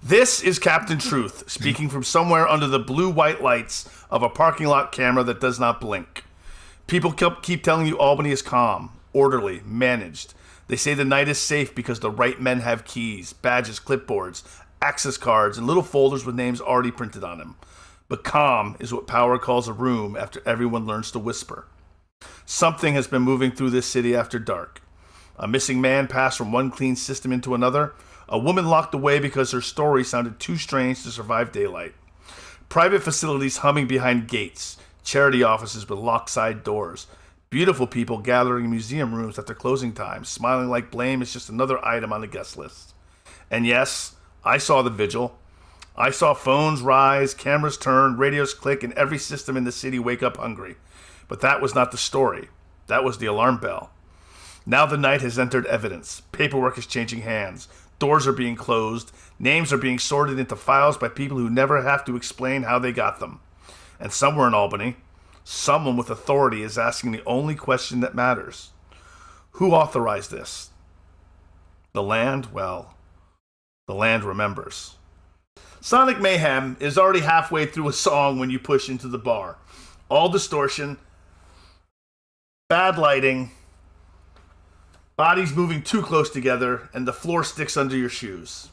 This is Captain Truth, speaking from somewhere under the blue-white lights of a parking lot camera that does not blink. People keep telling you Albany is calm, orderly, managed. They say the night is safe because the right men have keys, badges, clipboards, access cards, and little folders with names already printed on them. But calm is what power calls a room after everyone learns to whisper. Something has been moving through this city after dark. A missing man passed from one clean system into another. A woman locked away because her story sounded too strange to survive daylight. Private facilities humming behind gates. Charity offices with locked side doors. Beautiful people gathering in museum rooms after closing time, smiling like blame is just another item on the guest list. And yes, I saw the vigil. I saw phones rise, cameras turn, radios click, and every system in the city wake up hungry. But that was not the story. That was the alarm bell. Now the night has entered evidence. Paperwork is changing hands. Doors are being closed. Names are being sorted into files by people who never have to explain how they got them. And somewhere in Albany, someone with authority is asking the only question that matters. Who authorized this? The land? Well, the land remembers. Sonic Mayhem is already halfway through a song when you push into the bar. All distortion, bad lighting, bodies moving too close together, and the floor sticks under your shoes.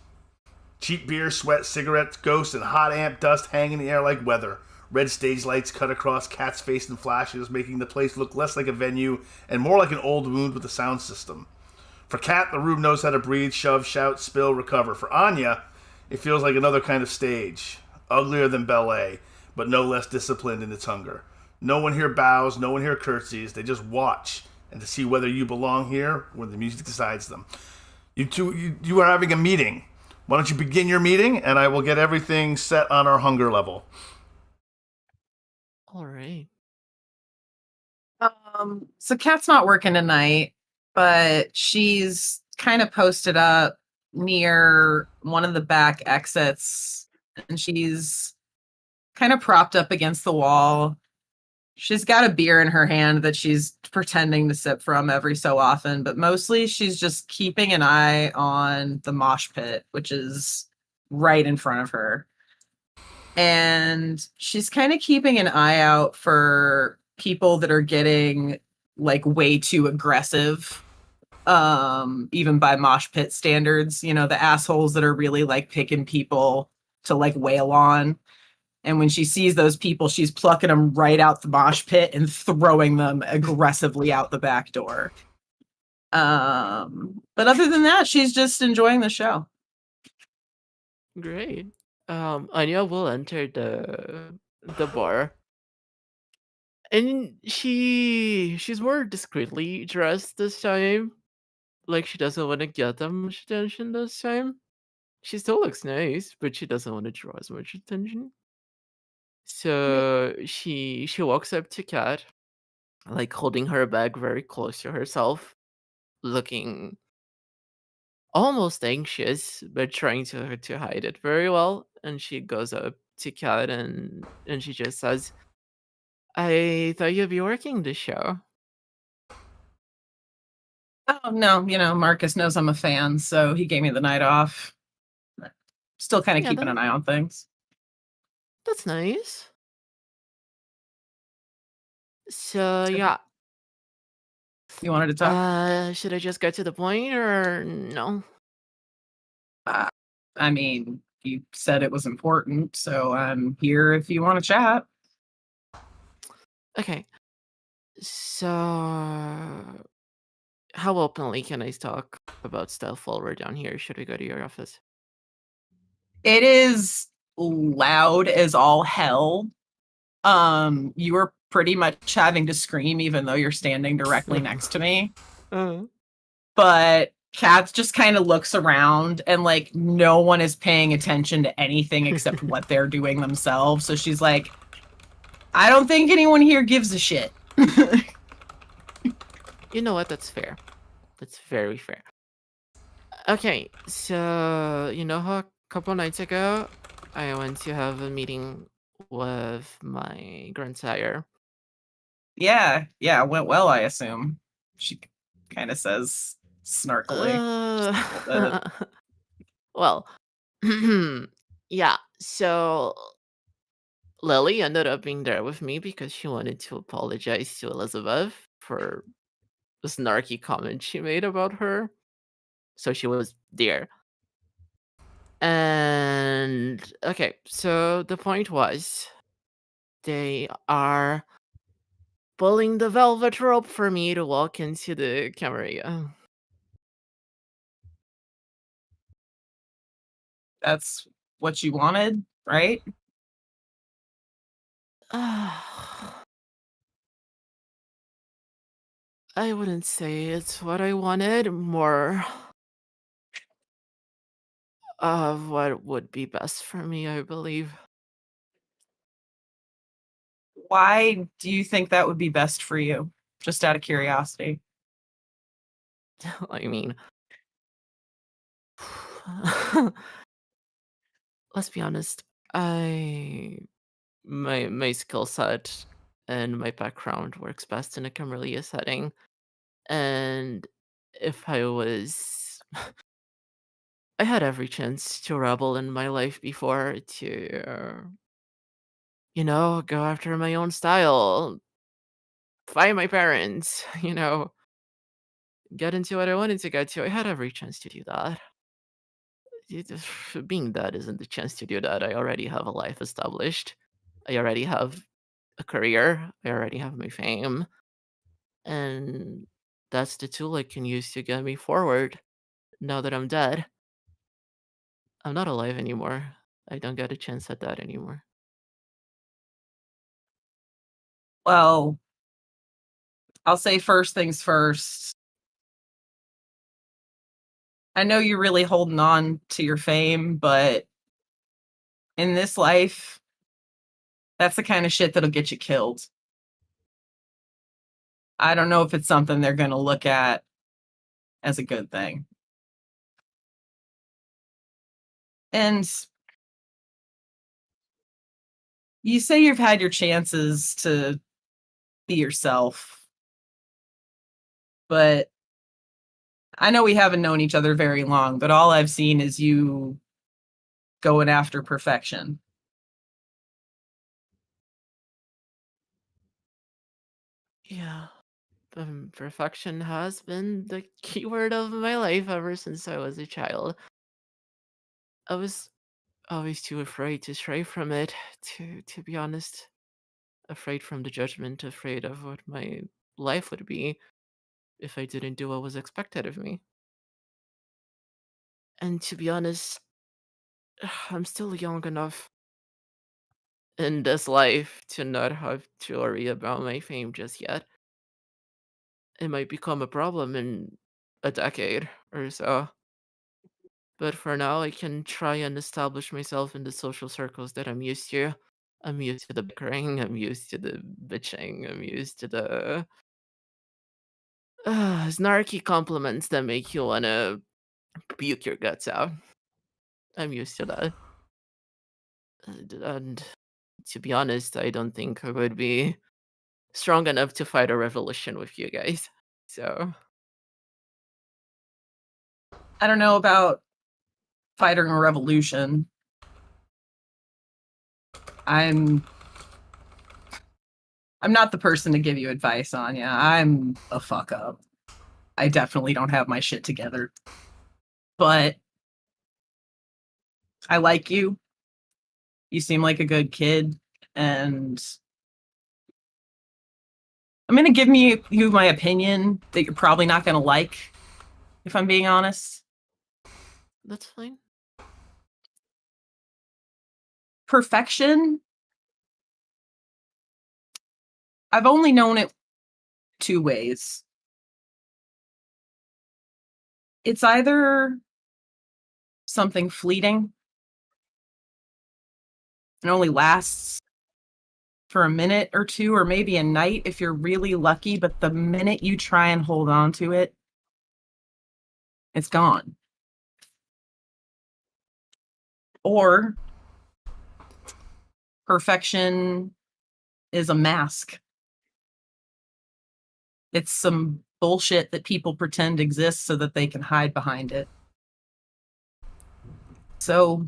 Cheap beer, sweat, cigarettes, ghosts, and hot amp dust hang in the air like weather. Red stage lights cut across Cat's face and flashes, making the place look less like a venue and more like an old wound with a sound system. For Cat, the room knows how to breathe, shove, shout, spill, recover. For Anya, it feels like another kind of stage. Uglier than ballet, but no less disciplined in its hunger. No one here bows, no one here curtsies. They just watch and to see whether you belong here when the music decides them. You are having a meeting. Why don't you begin your meeting, and I will get everything set on our hunger level. All right. So Kat's not working tonight, but she's kind of posted up near one of the back exits, and she's kind of propped up against the wall. She's got a beer in her hand that she's pretending to sip from every so often, but mostly she's just keeping an eye on the mosh pit, which is right in front of her. And she's kind of keeping an eye out for people that are getting like way too aggressive, even by mosh pit standards, you know, the assholes that are really like picking people to like wail on. And when she sees those people, she's plucking them right out the mosh pit and throwing them aggressively out the back door. But other than that, she's just enjoying the show. Great. Anya will enter the bar. And she's more discreetly dressed this time. Like she doesn't want to get that much attention this time. She still looks nice, but she doesn't want to draw as much attention. So she walks up to Kat, like holding her bag very close to herself, looking almost anxious, but trying to hide it very well. And she goes up to Kat and she just says, "I thought you'd be working the show." Oh, no, you know, Marcus knows I'm a fan, so he gave me the night off. Still kind of Yeah, keeping an eye on things. That's nice. So yeah, You wanted to talk? should I just get to the point or no? I mean, you said it was important, so I'm here if you want to chat. Okay. So how openly can I talk about stuff while we're down here? Should we go to your office? It is loud as all hell. You were pretty much having to scream even though you're standing directly next to me. But Kat just kind of looks around and like no one is paying attention to anything except what they're doing themselves. So she's like, I don't think anyone here gives a shit. You know what? That's fair. That's very fair. Okay, so you know how a couple nights ago I went to have a meeting with my grandsire. Yeah, it went well, I assume. She kind of says snarkily. Well, Yeah, so Lily ended up being there with me because she wanted to apologize to Elizabeth for the snarky comment she made about her. So she was there. And okay, so the point was they are pulling the velvet rope for me to walk into the Camarilla. That's what you wanted, right? I wouldn't say it's what I wanted, more of what would be best for me, I believe. Why do you think that would be best for you? Just out of curiosity. I mean, let's be honest. My skill set and my background works best in a Camarilla setting. And if I had every chance to rebel in my life before to, go after my own style, fight my parents, get into what I wanted to get to. I had every chance to do that. Being dead isn't the chance to do that. I already have a life established. I already have a career. I already have my fame. And that's the tool I can use to get me forward now that I'm dead. I'm not alive anymore. I don't get a chance at that anymore. Well, I'll say first things first. I know you're really holding on to your fame, but in this life, that's the kind of shit that'll get you killed. I don't know if it's something they're going to look at as a good thing. And you say you've had your chances to be yourself, but I know we haven't known each other very long, but all I've seen is you going after perfection. Yeah. Perfection has been the keyword of my life ever since I was a child. I was always too afraid to stray from it, to be honest. Afraid from the judgment, afraid of what my life would be if I didn't do what was expected of me. And to be honest, I'm still young enough in this life to not have to worry about my fame just yet. It might become a problem in a decade or so. But for now, I can try and establish myself in the social circles that I'm used to. I'm used to the bickering, I'm used to the bitching, I'm used to the snarky compliments that make you want to puke your guts out. I'm used to that. And to be honest, I don't think I would be strong enough to fight a revolution with you guys. So, I don't know about fighting a revolution. I'm not the person to give you advice on. Yeah, I'm a fuck up. I definitely don't have my shit together. But I like you. You seem like a good kid, and I'm going to give you my opinion that you're probably not going to like, if I'm being honest. that's fine. Perfection, I've only known it two ways. It's either something fleeting and only lasts for a minute or two, or maybe a night if you're really lucky, but the minute you try and hold on to it, it's gone. Or perfection is a mask. It's some bullshit that people pretend exists so that they can hide behind it. So,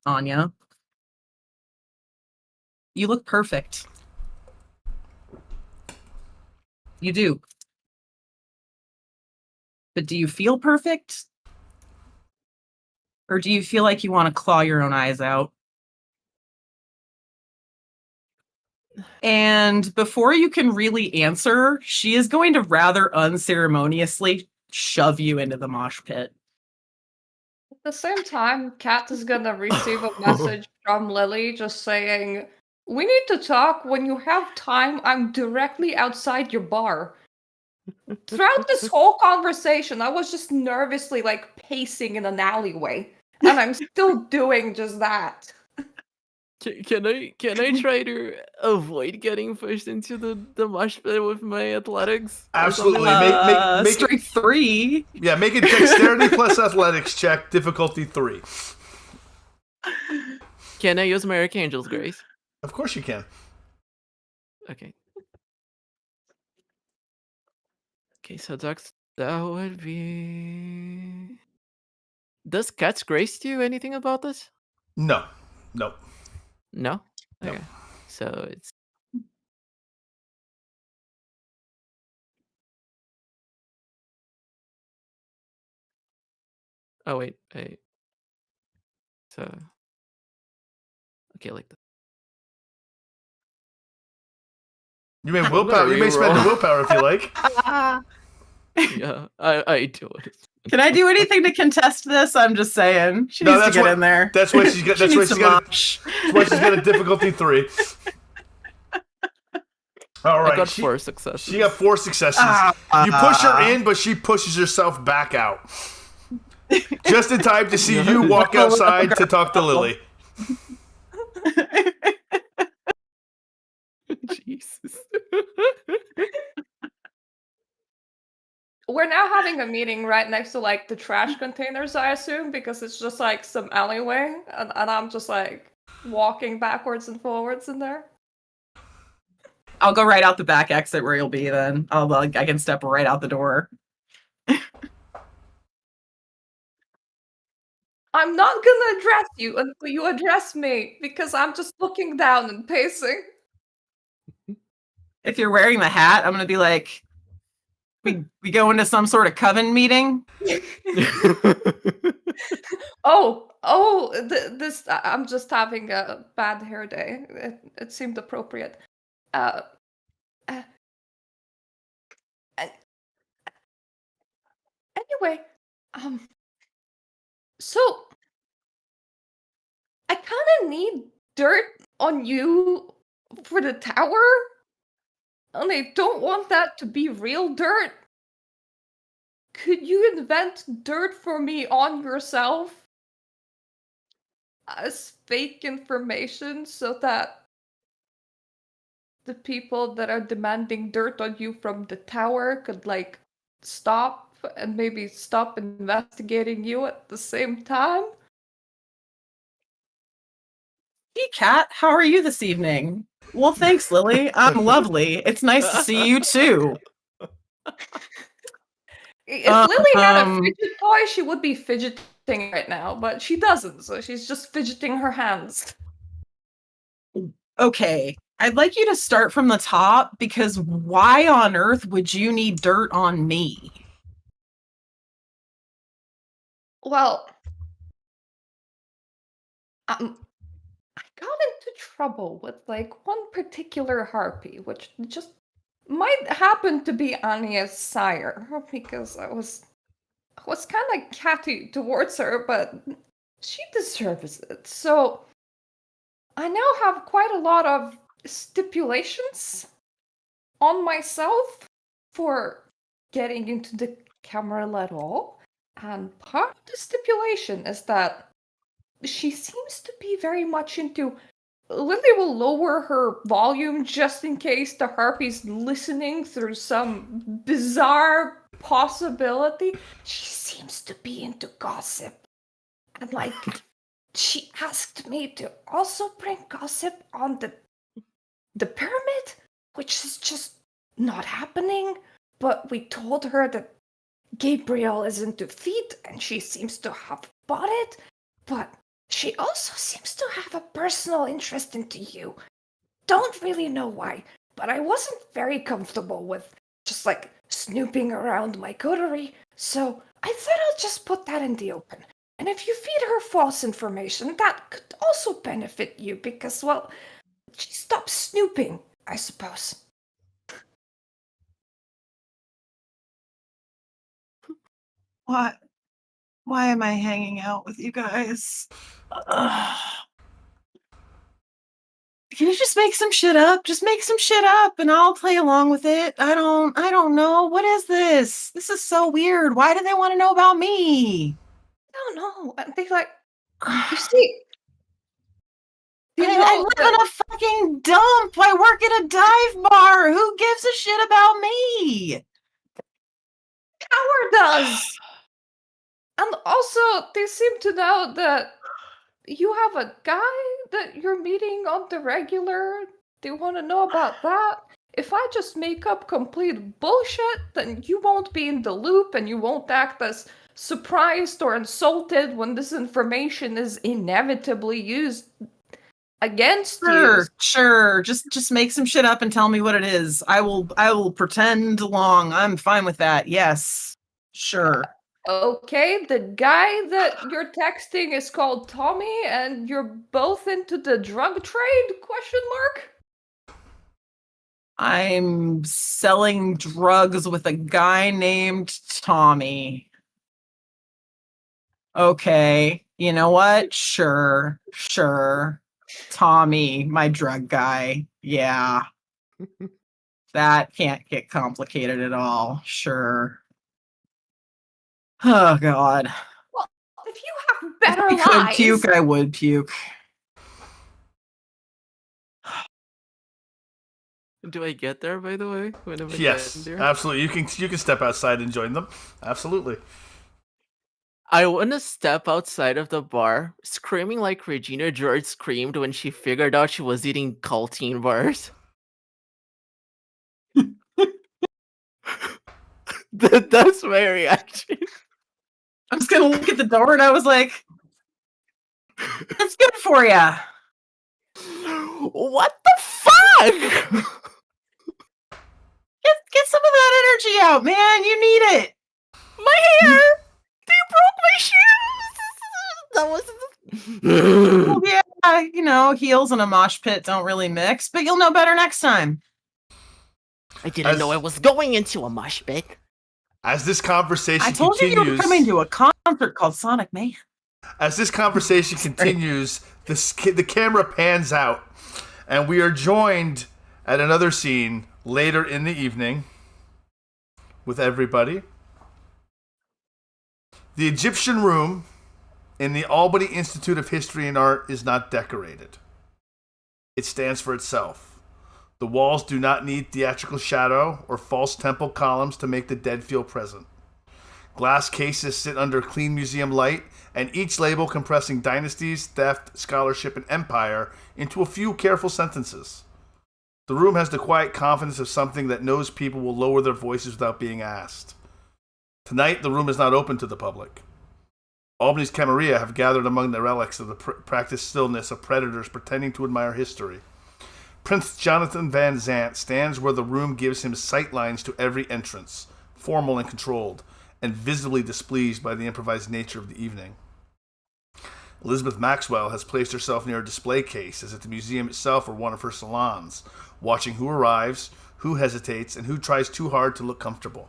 Anya, you look perfect. You do. But do you feel perfect? Or do you feel like you want to claw your own eyes out? And before you can really answer, she is going to rather unceremoniously shove you into the mosh pit. At the same time, Kat is gonna receive a message from Lily just saying, "We need to talk. When you have time, I'm directly outside your bar." Throughout this whole conversation, I was just nervously like pacing in an alleyway, and I'm still doing just that. Can I try to avoid getting pushed into the mosh pit with my athletics? or something Absolutely. like Make Strength 3. Yeah, make a dexterity plus athletics check, difficulty 3. that? Can I use my Archangel's Grace? Of course you can. Okay. Okay, so that would be. Does Cat's Grace do anything about this? No. No. No. Okay. So it's. Oh wait. So. Okay, like that. You may I'm willpower. gonna You may spend the reroll. willpower if you like. Yeah, I do it. Can I do anything to contest this? I'm just saying. She No, needs to that's get what- in there. That's why she's got. She That's why needs she's to got. mosh. That's why she's got a difficulty 3. All right. I got 4 successes. She got 4 successes. You push her in, but she pushes herself back out. Just in time to see you walk outside to talk to Lily. Jesus. We're now having a meeting right next to like the trash containers, I assume, because it's just like some alleyway, and I'm just like walking backwards and forwards in there. I'll go right out the back exit where you'll be then. I can step right out the door. I'm not gonna address you until you address me, because I'm just looking down and pacing. If you're wearing the hat, I'm gonna be like, we go into some sort of coven meeting. I'm just having a bad hair day. It seemed appropriate. Uh, uh, uh, anyway, so I kind of need dirt on you for the tower, and I don't want that to be real dirt. Could you invent dirt for me on yourself as fake information so that the people that are demanding dirt on you from the tower could like stop and maybe stop investigating you at the same time? Hey, Kat, how are you this evening? Well, thanks, Lily. I'm lovely. It's nice to see you too. If Lily had a Um, fidget toy, she would be fidgeting right now, but she doesn't, so she's just fidgeting her hands. Okay, I'd like you to start from the top because why on earth would you need dirt on me? Well, I got into trouble with like one particular harpy, which just might happen to be Anya's sire, because I was kind of catty towards her, but she deserves it. So I now have quite a lot of stipulations on myself for getting into the camera at all. And part of the stipulation is that she seems to be very much into. Lily will lower her volume just in case the harpy's listening through some bizarre possibility. She seems to be into gossip. And like, she asked me to also bring gossip on the pyramid, which is just not happening. But we told her that Gabriel is into feet and she seems to have bought it. But she also seems to have a personal interest into you. Don't really know why, but I wasn't very comfortable with just like snooping around my coterie, so I thought I'll just put that in the open. And if you feed her false information, that could also benefit you because, well, she stops snooping, I suppose. What? Why am I hanging out with you guys? Can you just make some shit up? Just make some shit up and I'll play along with it. I don't know. What is this? This is so weird. Why do they want to know about me? I don't know. They like, you see, I live in a fucking dump. I work at a dive bar. Who gives a shit about me? Power does. And also, they seem to know that you have a guy that you're meeting on the regular. They want to know about that. If I just make up complete bullshit, then you won't be in the loop and you won't act as surprised or insulted when this information is inevitably used against you. Sure. Just make some shit up and tell me what it is. I will pretend along. I'm fine with that. Yes. Sure. Okay, the guy that you're texting is called Tommy and you're both into the drug trade? Question mark? I'm selling drugs with a guy named Tommy. Okay. You know what? Sure. Tommy, my drug guy. Yeah. That can't get complicated at all. Sure. Oh, God. Well, if you have better If I lies... could puke, I would puke. Do I get there, by the way? When am I Yes, getting there? absolutely. You can step outside and join them. Absolutely. I want to step outside of the bar, screaming like Regina George screamed when she figured out she was eating Caltine bars. That's my reaction. I was gonna look at the door and I was like, "It's good for ya." What the fuck? Get some of that energy out, man. You need it. My hair! They broke my shoes! That was... Yeah, you know, heels and a mosh pit don't really mix, but you'll know better next time. I didn't know I was going into a mosh pit. As this conversation I told continues, you were coming to a concert called Sonic Man. as this conversation continues, the camera pans out, and we are joined at another scene later in the evening with everybody. The Egyptian room in the Albany Institute of History and Art is not decorated. It stands for itself. The walls do not need theatrical shadow or false temple columns to make the dead feel present. Glass cases sit under clean museum light, and each label compressing dynasties, theft, scholarship, and empire into a few careful sentences. The room has the quiet confidence of something that knows people will lower their voices without being asked. Tonight, the room is not open to the public. Albany's Camarilla have gathered among the relics of the practiced stillness of predators pretending to admire history. Prince Jonathan Van Zant stands where the room gives him sightlines to every entrance, formal and controlled, and visibly displeased by the improvised nature of the evening. Elizabeth Maxwell has placed herself near a display case as if the museum itself were one of her salons, watching who arrives, who hesitates, and who tries too hard to look comfortable.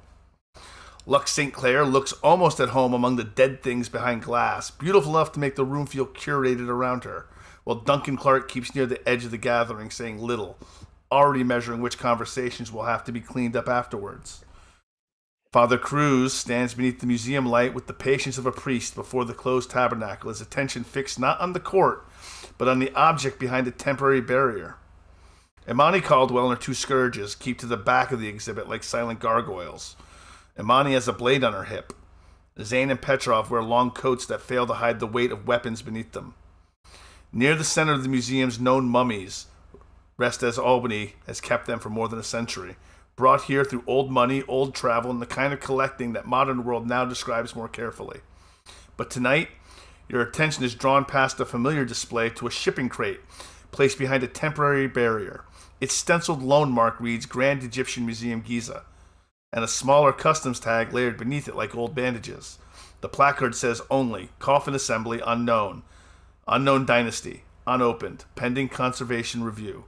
Lux St. Clair looks almost at home among the dead things behind glass, beautiful enough to make the room feel curated around her, while Duncan Clark keeps near the edge of the gathering, saying little, already measuring which conversations will have to be cleaned up afterwards. Father Cruz stands beneath the museum light with the patience of a priest before the closed tabernacle, his attention fixed not on the court, but on the object behind the temporary barrier. Imani Caldwell and her two scourges keep to the back of the exhibit like silent gargoyles. Imani has a blade on her hip. Zane and Petrov wear long coats that fail to hide the weight of weapons beneath them. Near the center of the museum's known mummies rest as Albany has kept them for more than a century, brought here through old money, old travel, and the kind of collecting that modern world now describes more carefully. But tonight, Your attention is drawn past a familiar display to a shipping crate placed behind a temporary barrier. Its stenciled loan mark reads Grand Egyptian Museum Giza, and a smaller customs tag layered beneath it like old bandages. The placard says only, coffin assembly unknown, unknown dynasty, unopened, pending conservation review.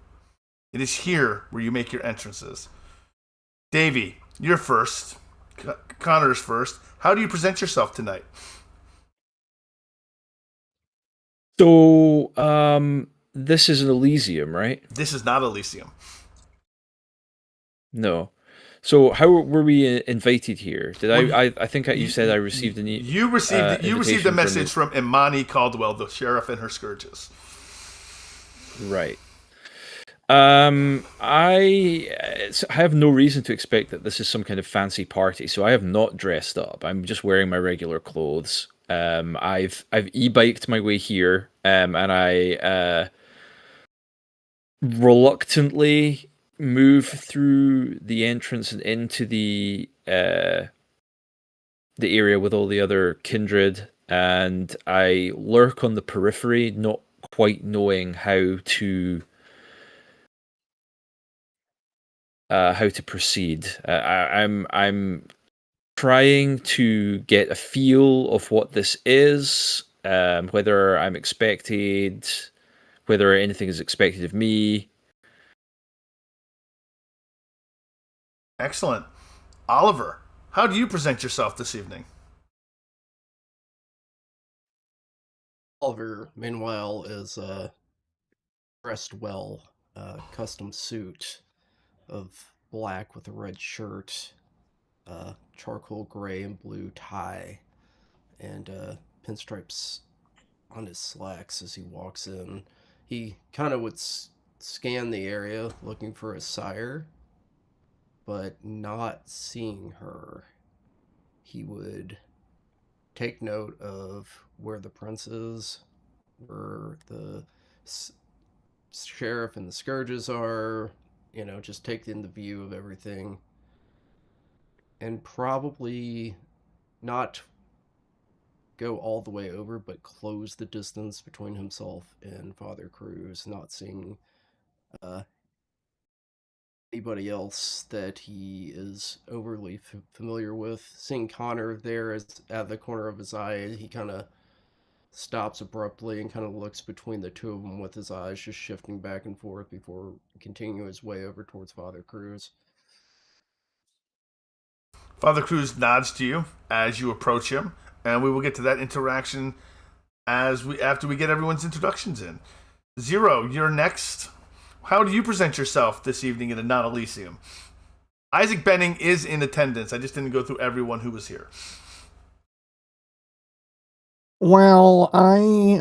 It is here where you make your entrances. Davey, you're first. Connor's first. How do you present yourself tonight? So, this is an Elysium, right? This is not Elysium. No. So, how were we invited here? Did I think you said I received an You received a message from Imani Caldwell, the sheriff, and her scourges. Right. I have no reason to expect that this is some kind of fancy party, so I have not dressed up. I'm just wearing my regular clothes. I've e-biked my way here, and I reluctantly move through the entrance and into the area with all the other kindred, and I lurk on the periphery, not quite knowing how to proceed. I'm trying to get a feel of what this is, whether I'm expected, whether anything is expected of me. Excellent. Oliver, how do you present yourself this evening? Oliver, meanwhile, is dressed well, custom suit of black with a red shirt, charcoal gray and blue tie, and pinstripes on his slacks as he walks in. He kind of would scan the area looking for his sire, but not seeing her. He would take note of where the prince is, where the sheriff and the scourges are, just take in the view of everything, and probably not go all the way over, but close the distance between himself and Father Cruz, not seeing anybody else that he is overly familiar with. Seeing Connor there at the corner of his eye, he kind of stops abruptly and kind of looks between the two of them with his eyes just shifting back and forth before continuing his way over towards Father Cruz. Father Cruz nods to you as you approach him, and we will get to that interaction after we get everyone's introductions in. Zero, you're next. How do you present yourself this evening in a non-Elysium? Isaac Benning is in attendance. I just didn't go through everyone who was here. Well, I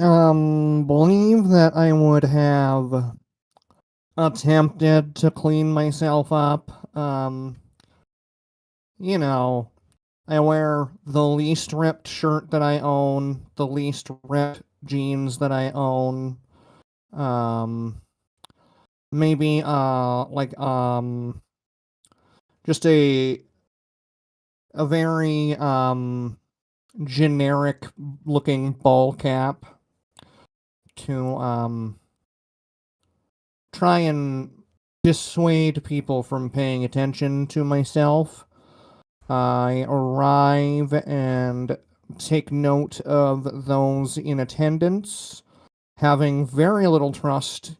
believe that I would have attempted to clean myself up. I wear the least ripped shirt that I own, the least ripped jeans that I own. Maybe just a very generic looking ball cap to try and dissuade people from paying attention to myself. I arrive and take note of those in attendance, having very little trust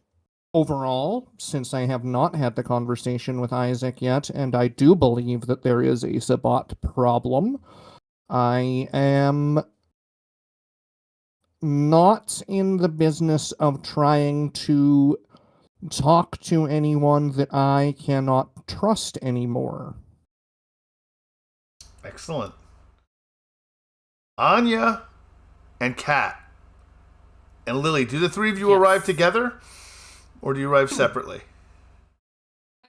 overall, since I have not had the conversation with Isaac yet, and I do believe that there is a Sabbat problem. I am not in the business of trying to talk to anyone that I cannot trust anymore. Excellent. Anya and Kat and Lily, do the three of you arrive together, or do you arrive separately?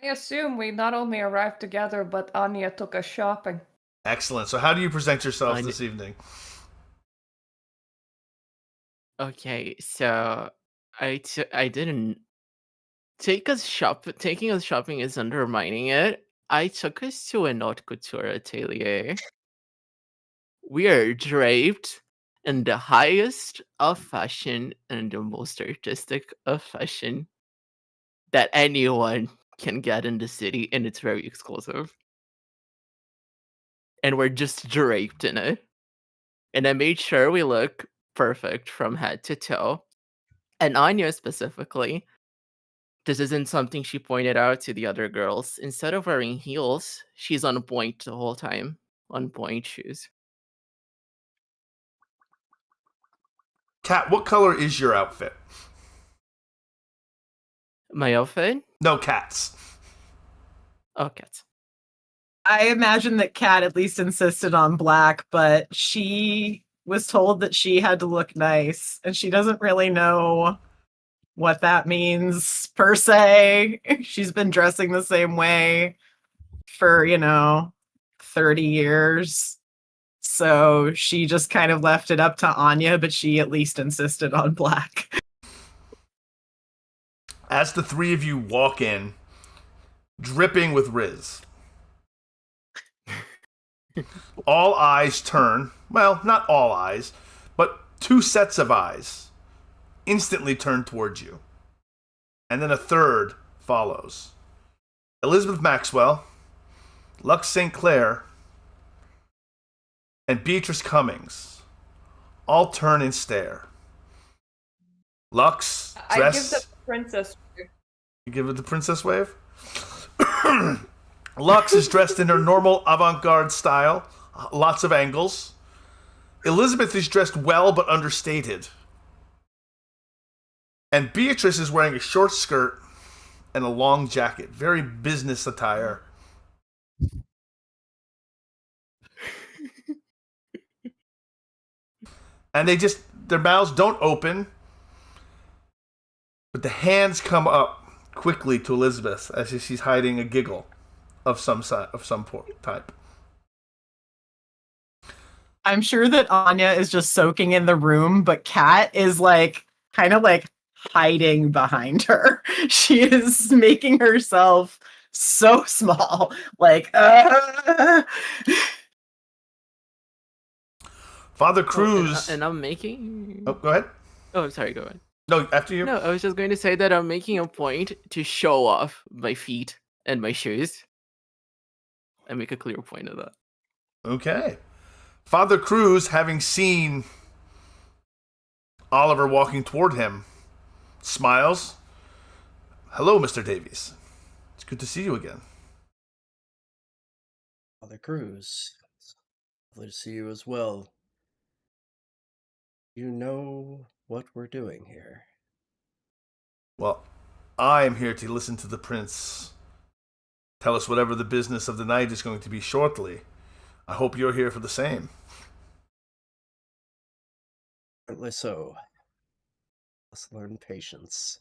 I assume we not only arrived together, but Anya took us shopping. Excellent. So how do you present yourself this evening? Okay, so I didn't take us taking us shopping is undermining it. I took us to an haute couture atelier. We are draped in the highest of fashion and the most artistic of fashion that anyone can get in the city, and it's very exclusive. And we're just draped in it. And I made sure we look perfect from head to toe. And Anya specifically, this isn't something she pointed out to the other girls. Instead of wearing heels, she's on point the whole time. On point shoes. Kat, what color is your outfit? My outfit? No, Kat's. Oh, cats. I imagine that Kat at least insisted on black, but she was told that she had to look nice, and she doesn't really know what that means per se. She's been dressing the same way for, 30 years. So she just kind of left it up to Anya, but she at least insisted on black. As the three of you walk in, dripping with Riz, all eyes turn, well, not all eyes, but two sets of eyes instantly turn towards you. And then a third follows. Elizabeth Maxwell, Lux St. Clair, and Beatrice Cummings all turn and stare. Lux, I dress... give the princess. You give it the princess wave? Lux is dressed in her normal avant-garde style. Lots of angles. Elizabeth is dressed well but understated. And Beatrice is wearing a short skirt and a long jacket. Very business attire. And their mouths don't open, but the hands come up quickly to Elizabeth as if she's hiding a giggle of some type. I'm sure that Anya is just soaking in the room, but Kat is kind of hiding behind her. She is making herself so small. Father Cruz. And I'm making. Oh, go ahead. Oh, sorry, go ahead. No, after you. No, I was just going to say that I'm making a point to show off my feet and my shoes. I make a clear point of that. Okay. Father Cruz, having seen Oliver walking toward him, smiles. Hello, Mr. Davies. It's good to see you again. Father Cruz, lovely to see you as well. You know what we're doing here. Well, I am here to listen to the prince tell us whatever the business of the night is going to be shortly. I hope you're here for the same. Apparently so. Let's learn patience.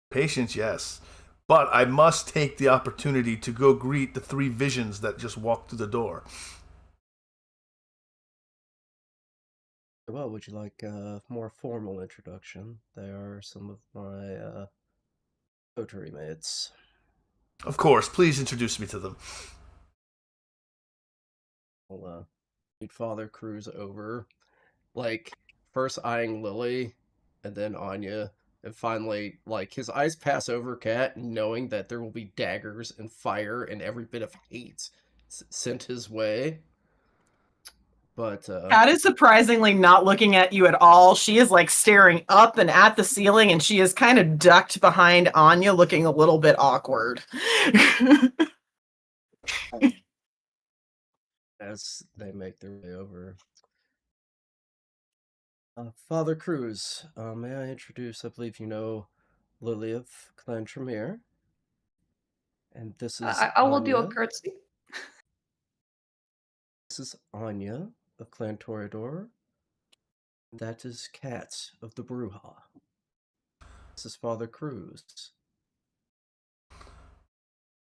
Patience, yes. But I must take the opportunity to go greet the three visions that just walked through the door. Well, would you like a more formal introduction? They are some of my coterie mates. Of course, please introduce me to them. I'll lead Father Cruz over, first eyeing Lily, and then Anya, and finally, his eyes pass over Kat, knowing that there will be daggers and fire and every bit of hate sent his way. But Kat is surprisingly not looking at you at all. She is staring up and at the ceiling, and she is kind of ducked behind Anya, looking a little bit awkward. as they make their way over. Father Cruz, may I introduce, I believe you know Lily of Clan Tremere. And this is I will do a Anya. curtsy. This is Anya of Clan Toreador. That is Kat of the Bruja. This is Father Cruz.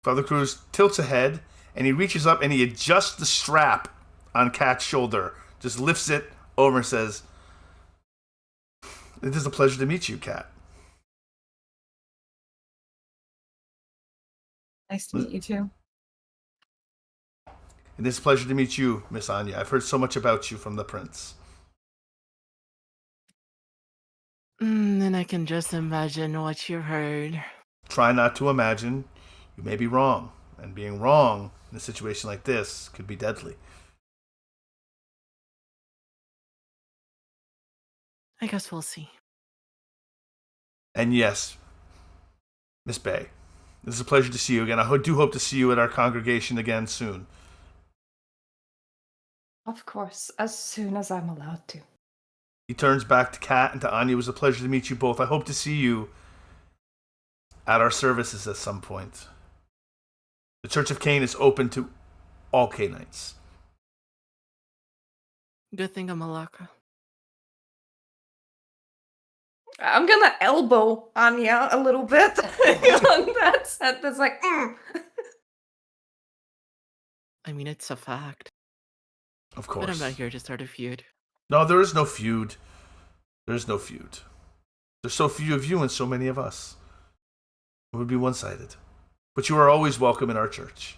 Father Cruz tilts ahead, and he reaches up and he adjusts the strap on Kat's shoulder, just lifts it over and says, "It is a pleasure to meet you, Kat." Nice to meet you too. It is a pleasure to meet you, Miss Anya. I've heard so much about you from the prince. And I can just imagine what you heard. Try not to imagine. You may be wrong, and being wrong in a situation like this could be deadly. I guess we'll see. And yes, Miss Bay, it is a pleasure to see you again. I do hope to see you at our congregation again soon. Of course, as soon as I'm allowed to. He turns back to Kat and to Anya. It was a pleasure to meet you both. I hope to see you at our services at some point. The Church of Cain is open to all Canaanites. Good thing I'm a Malacca. I'm gonna elbow Anya a little bit on that set. That's like, I mean, it's a fact. Of But I'm course. not here to start a feud. No, there is no feud. There is no feud. There's so few of you and so many of us. It would be one-sided. But you are always welcome in our church.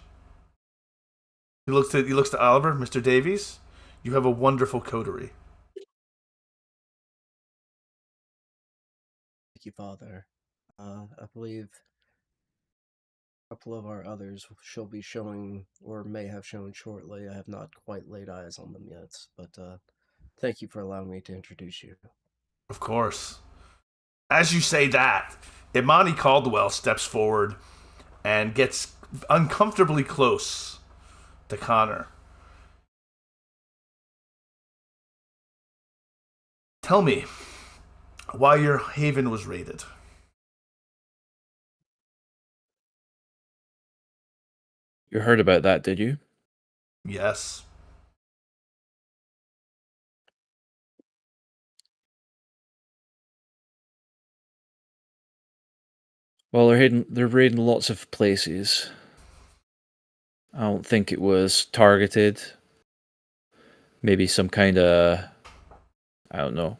He looks to Oliver, Mr. Davies. You have a wonderful coterie. Thank you, Father. I believe a couple of our others shall be showing, or may have shown shortly. I have not quite laid eyes on them yet, but thank you for allowing me to introduce you. Of course. As you say that, Imani Caldwell steps forward and gets uncomfortably close to Connor. Tell me why your haven was raided. You heard about that, did you? Yes. Well, they're raiding lots of places. I don't think it was targeted. Maybe some kind of, I don't know,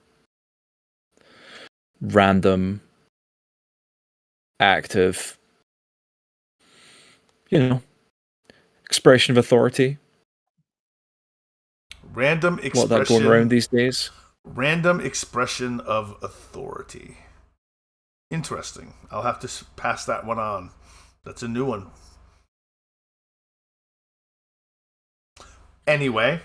random act of, expression of authority. Random What that going around expression. these days? Random expression of authority. Interesting. I'll have to pass that one on. That's a new one. Anyway,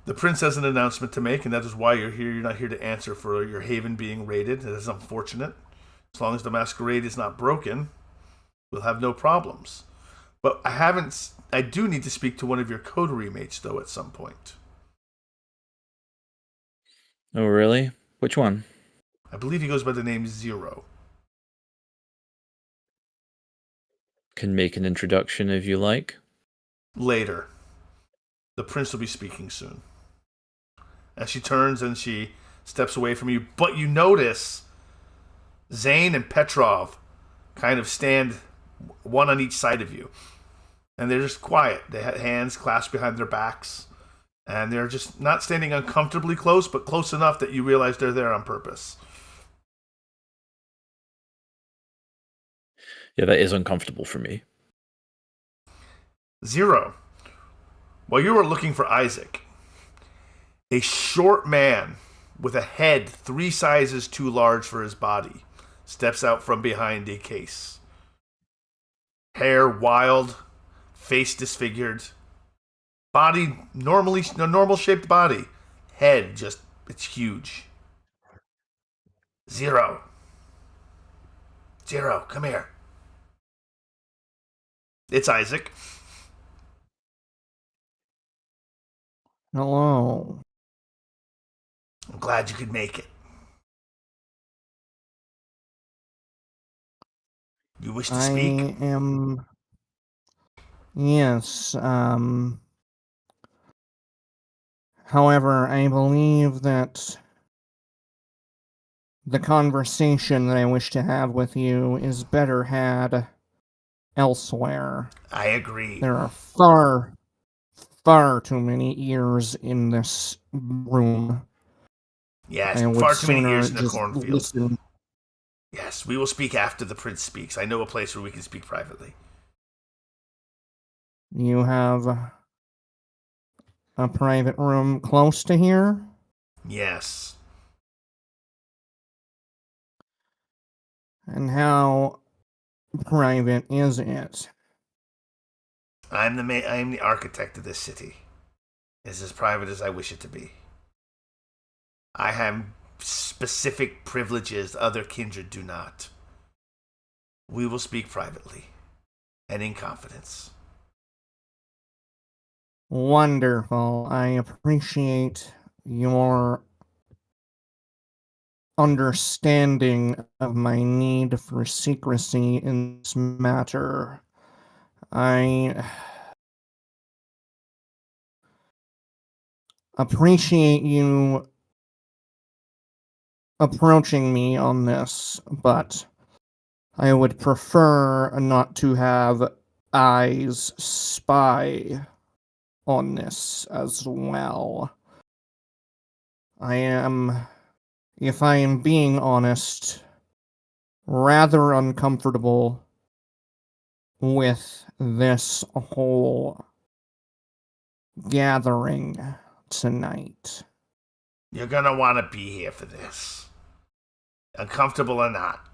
the prince has an announcement to make, and that is why you're here. You're not here to answer for your haven being raided. It is unfortunate. As long as the masquerade is not broken, we'll have no problems. But I do need to speak to one of your coterie mates, though, at some point. Oh, really? Which one? I believe he goes by the name Zero. Can make an introduction if you like. Later. The prince will be speaking soon. As she turns and she steps away from you, but you notice Zane and Petrov kind of stand one on each side of you. And they're just quiet. They have hands clasped behind their backs. And they're just not standing uncomfortably close, but close enough that you realize they're there on purpose. Yeah, that is uncomfortable for me. Zero. While you were looking for Isaac, a short man with a head 3 sizes too large for his body steps out from behind a case. Hair wild, face disfigured, body normal shaped body, head just it's huge. Zero, come here. It's Isaac. Hello. I'm glad you could make it. You wish to speak? I am. Yes, however, I believe that the conversation that I wish to have with you is better had elsewhere. I agree. There are far, far too many ears in this room. Yes, I would far too many sooner ears in the just cornfield. listen. Yes, we will speak after the prince speaks. I know a place where we can speak privately. You have a private room close to here? Yes. And how private is it? I'm the architect of this city. It's as private as I wish it to be. I have specific privileges other kindred do not. We will speak privately and in confidence. Wonderful. I appreciate your understanding of my need for secrecy in this matter. I appreciate you approaching me on this, but I would prefer not to have eyes spy on this as well. If I am being honest, rather uncomfortable with this whole gathering tonight. You're gonna want to be here for this. Uncomfortable or not.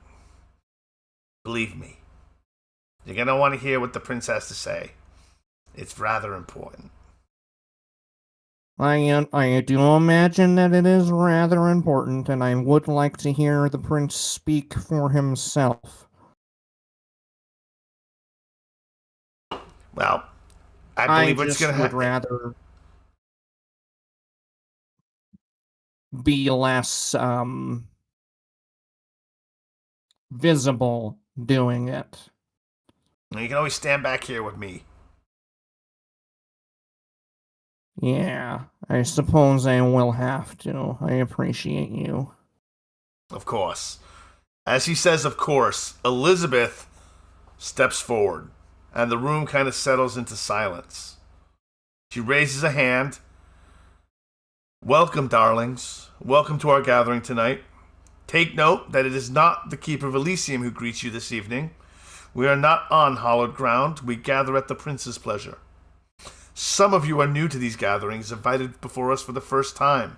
Believe me. You're gonna want to hear what the prince has to say. It's rather important. I do imagine that it is rather important, and I would like to hear the prince speak for himself. Well, I believe what's just gonna would happen. rather be less visible doing it. You can always stand back here with me. Yeah, I suppose I will have to. I appreciate you. Of course. As he says, of course, Elizabeth steps forward, and the room kind of settles into silence. She raises a hand. Welcome, darlings. Welcome to our gathering tonight. Take note that it is not the Keeper of Elysium who greets you this evening. We are not on hallowed ground. We gather at the prince's pleasure. Some of you are new to these gatherings, invited before us for the first time.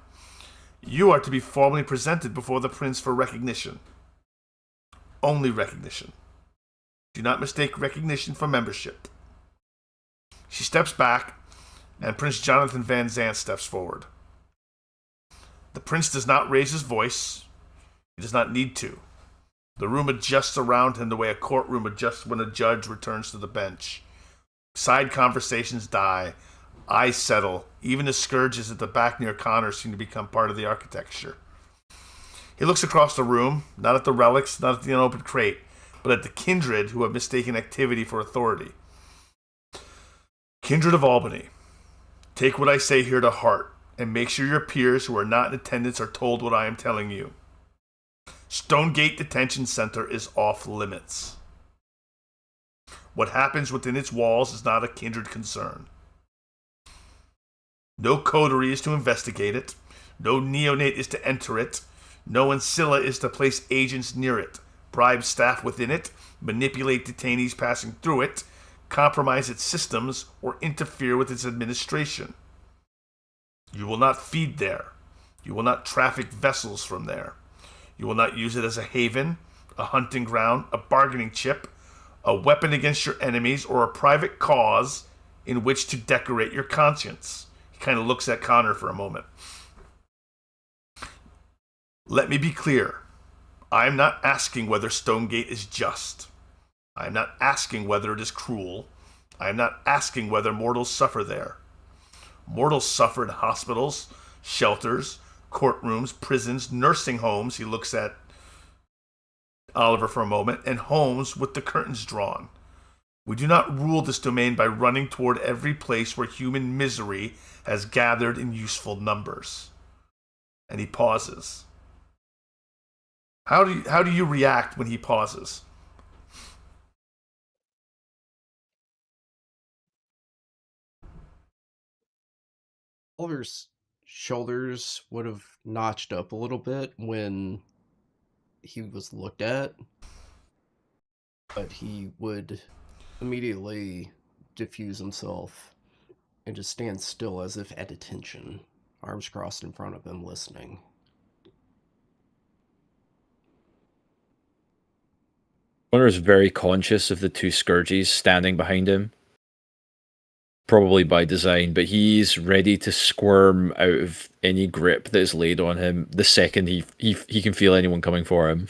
You are to be formally presented before the prince for recognition. Only recognition. Do not mistake recognition for membership. She steps back, and Prince Jonathan Van Zant steps forward. The prince does not raise his voice. He does not need to. The room adjusts around him the way a courtroom adjusts when a judge returns to the bench. Side conversations die. Eyes settle. Even the scourges at the back near Connor seem to become part of the architecture. He looks across the room, not at the relics, not at the unopened crate, but at the kindred who have mistaken activity for authority. Kindred of Albany, take what I say here to heart, and make sure your peers who are not in attendance are told what I am telling you. Stonegate Detention Center is off limits. What happens within its walls is not a kindred concern. No coterie is to investigate it. No neonate is to enter it. No ancilla is to place agents near it, bribe staff within it, manipulate detainees passing through it, compromise its systems, or interfere with its administration. You will not feed there. You will not traffic vessels from there. You will not use it as a haven, a hunting ground, a bargaining chip, a weapon against your enemies, or a private cause in which to decorate your conscience. He kind of looks at Connor for a moment. Let me be clear. I am not asking whether Stonegate is just. I am not asking whether it is cruel. I am not asking whether mortals suffer there. Mortals suffer in hospitals, shelters, courtrooms, prisons, nursing homes. He looks at Oliver for a moment, and homes with the curtains drawn. We do not rule this domain by running toward every place where human misery has gathered in useful numbers. And he pauses. How do you react when he pauses? Oliver's shoulders would have notched up a little bit when he was looked at, but he would immediately diffuse himself and just stand still as if at attention, arms crossed in front of him, listening. Connor is very conscious of the two scourges standing behind him. Probably by design, but he's ready to squirm out of any grip that is laid on him the second he can feel anyone coming for him.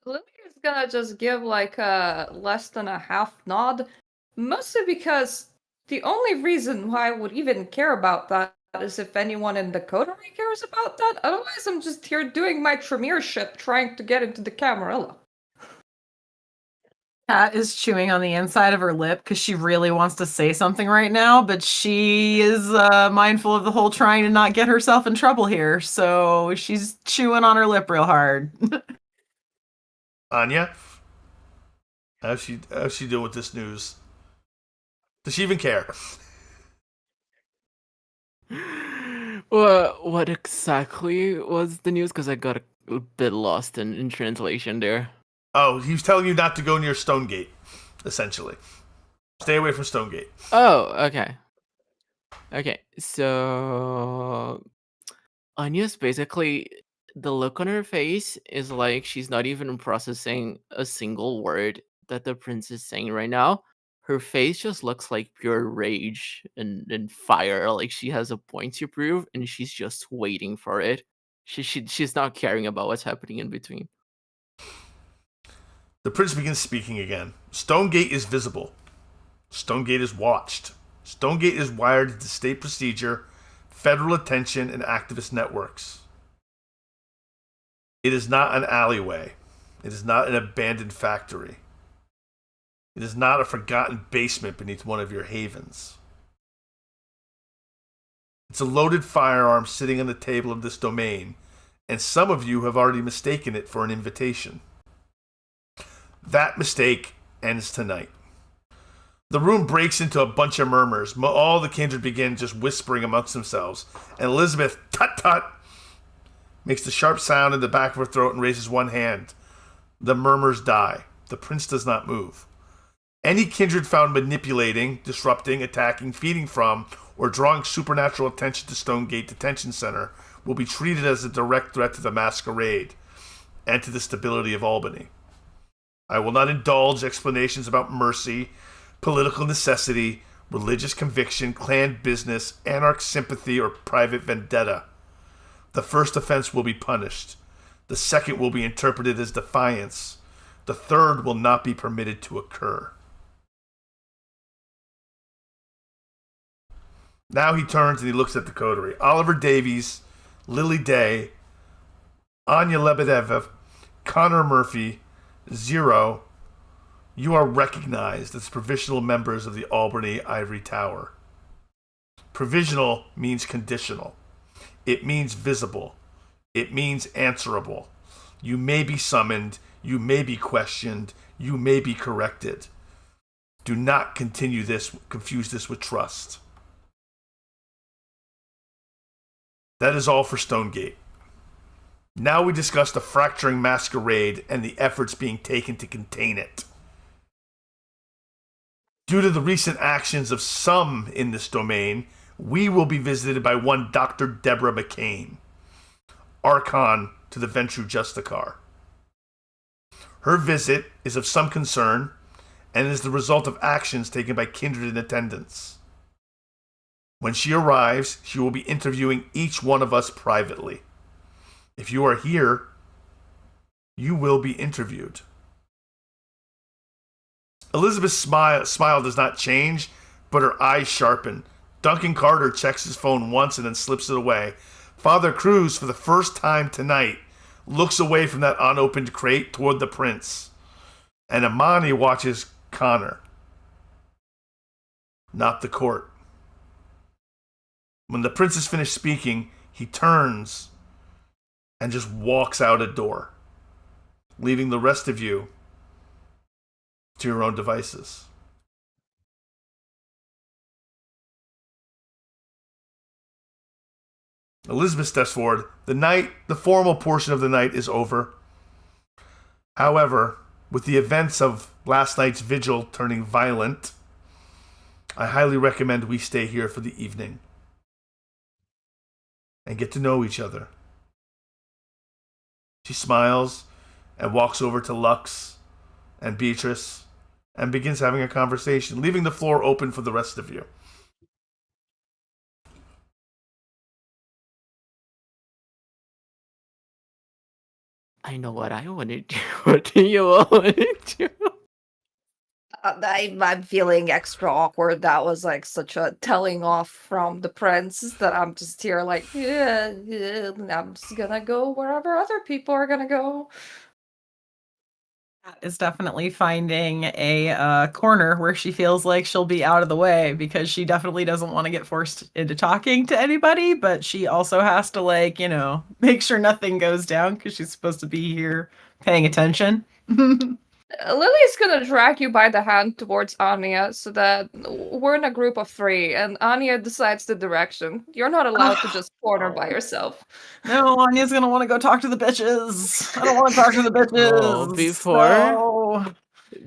Lily is gonna just give like a less than a half nod, mostly because the only reason why I would even care about that is if anyone in the coterie cares about that. Otherwise, I'm just here doing my Tremere shit, trying to get into the Camarilla. Kat is chewing on the inside of her lip because she really wants to say something right now, but she is mindful of the whole trying to not get herself in trouble here, so she's chewing on her lip real hard. Anya, how's she doing with this news? Does she even care? Well, what exactly was the news? Because I got a bit lost in translation there. Oh, he was telling you not to go near Stonegate, essentially. Stay away from Stonegate. Oh, okay. Okay, so Anya's basically, the look on her face is like she's not even processing a single word that the prince is saying right now. Her face just looks like pure rage and fire. Like she has a point to prove and she's just waiting for it. She's not caring about what's happening in between. The prince begins speaking again. Stonegate is visible. Stonegate is watched. Stonegate is wired into state procedure, federal attention, and activist networks. It is not an alleyway. It is not an abandoned factory. It is not a forgotten basement beneath one of your havens. It's a loaded firearm sitting on the table of this domain, and some of you have already mistaken it for an invitation. That mistake ends tonight. The room breaks into a bunch of murmurs. All the kindred begin just whispering amongst themselves. And Elizabeth, tut-tut, makes the sharp sound in the back of her throat and raises one hand. The murmurs die. The prince does not move. Any kindred found manipulating, disrupting, attacking, feeding from, or drawing supernatural attention to Stonegate Detention Center will be treated as a direct threat to the Masquerade and to the stability of Albany. I will not indulge explanations about mercy, political necessity, religious conviction, clan business, anarch sympathy, or private vendetta. The first offense will be punished. The second will be interpreted as defiance. The third will not be permitted to occur. Now he turns and he looks at the coterie. Oliver Davies, Lily Day, Anya Lebedev, Connor Murphy, Zero, you are recognized as provisional members of the Albany Ivory Tower. Provisional means conditional. It means visible. It means answerable. You may be summoned. You may be questioned. You may be corrected. Do not confuse this with trust. That is all for Stonegate. Now we discuss the fracturing masquerade and the efforts being taken to contain it. Due to the recent actions of some in this domain, we will be visited by one Dr. Deborah McCain, Archon to the Ventru Justicar. Her visit is of some concern and is the result of actions taken by kindred in attendance. When she arrives, she will be interviewing each one of us privately. If you are here, you will be interviewed. Elizabeth's smile does not change, but her eyes sharpen. Duncan Carter checks his phone once and then slips it away. Father Cruz, for the first time tonight, looks away from that unopened crate toward the prince. And Amani watches Connor, not the court. When the prince has finished speaking, he turns and just walks out a door, leaving the rest of you to your own devices. Elizabeth steps forward. The formal portion of the night is over. However, with the events of last night's vigil turning violent, I highly recommend we stay here for the evening and get to know each other. She smiles and walks over to Lux and Beatrice and begins having a conversation, leaving the floor open for the rest of you. I know what I want to do. What do you all want to do? I'm feeling extra awkward. That was like such a telling off from the prince that I'm just here like, yeah, and I'm just gonna go wherever other people are gonna go. Kat is definitely finding a corner where she feels like she'll be out of the way because she definitely doesn't want to get forced into talking to anybody, but she also has to, like, make sure nothing goes down because she's supposed to be here paying attention. Lily's gonna drag you by the hand towards Anya so that we're in a group of 3 and Anya decides the direction. You're not allowed to just corner by yourself. No, Anya's gonna want to go talk to the bitches. I don't want to talk to the bitches. Oh,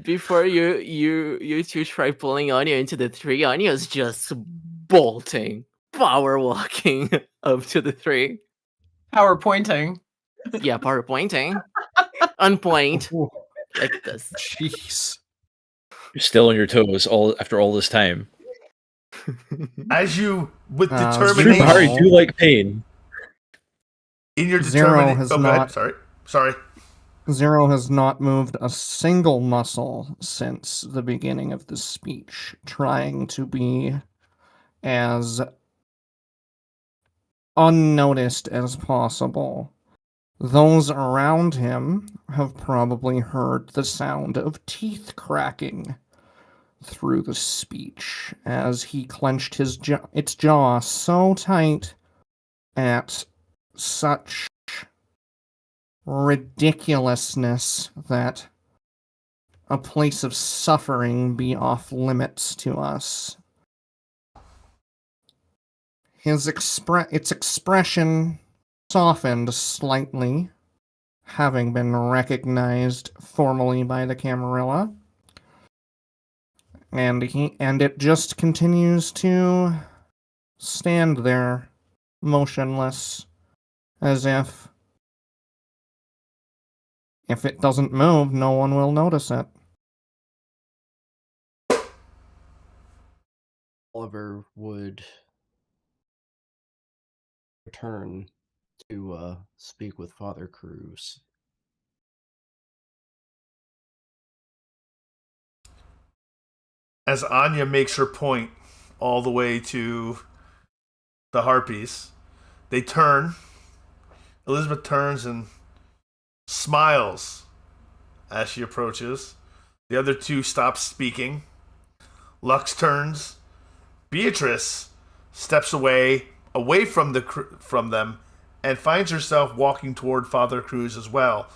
before you two try pulling Anya into the 3, Anya's just bolting, power walking up to the 3. Power pointing. Yeah, power pointing. Unpoint. Like this. Jeez. You're still on your toes after all this time. As you, with Zero. determination, Harry, do you like pain? in your Zero determination, has go ahead. not- Sorry. Zero has not moved a single muscle since the beginning of the speech, trying to be as unnoticed as possible. Those around him have probably heard the sound of teeth cracking through the speech as he clenched its jaw so tight at such ridiculousness that a place of suffering be off limits to us. Its expression softened slightly, having been recognized formally by the Camarilla, and it just continues to stand there, motionless, as if it doesn't move, no one will notice it. Oliver would return to speak with Father Cruz. As Anya makes her point all the way to the Harpies, they turn. Elizabeth turns and smiles as she approaches. The other 2 stop speaking. Lux turns. Beatrice steps away from them, and finds herself walking toward Father Cruz as well,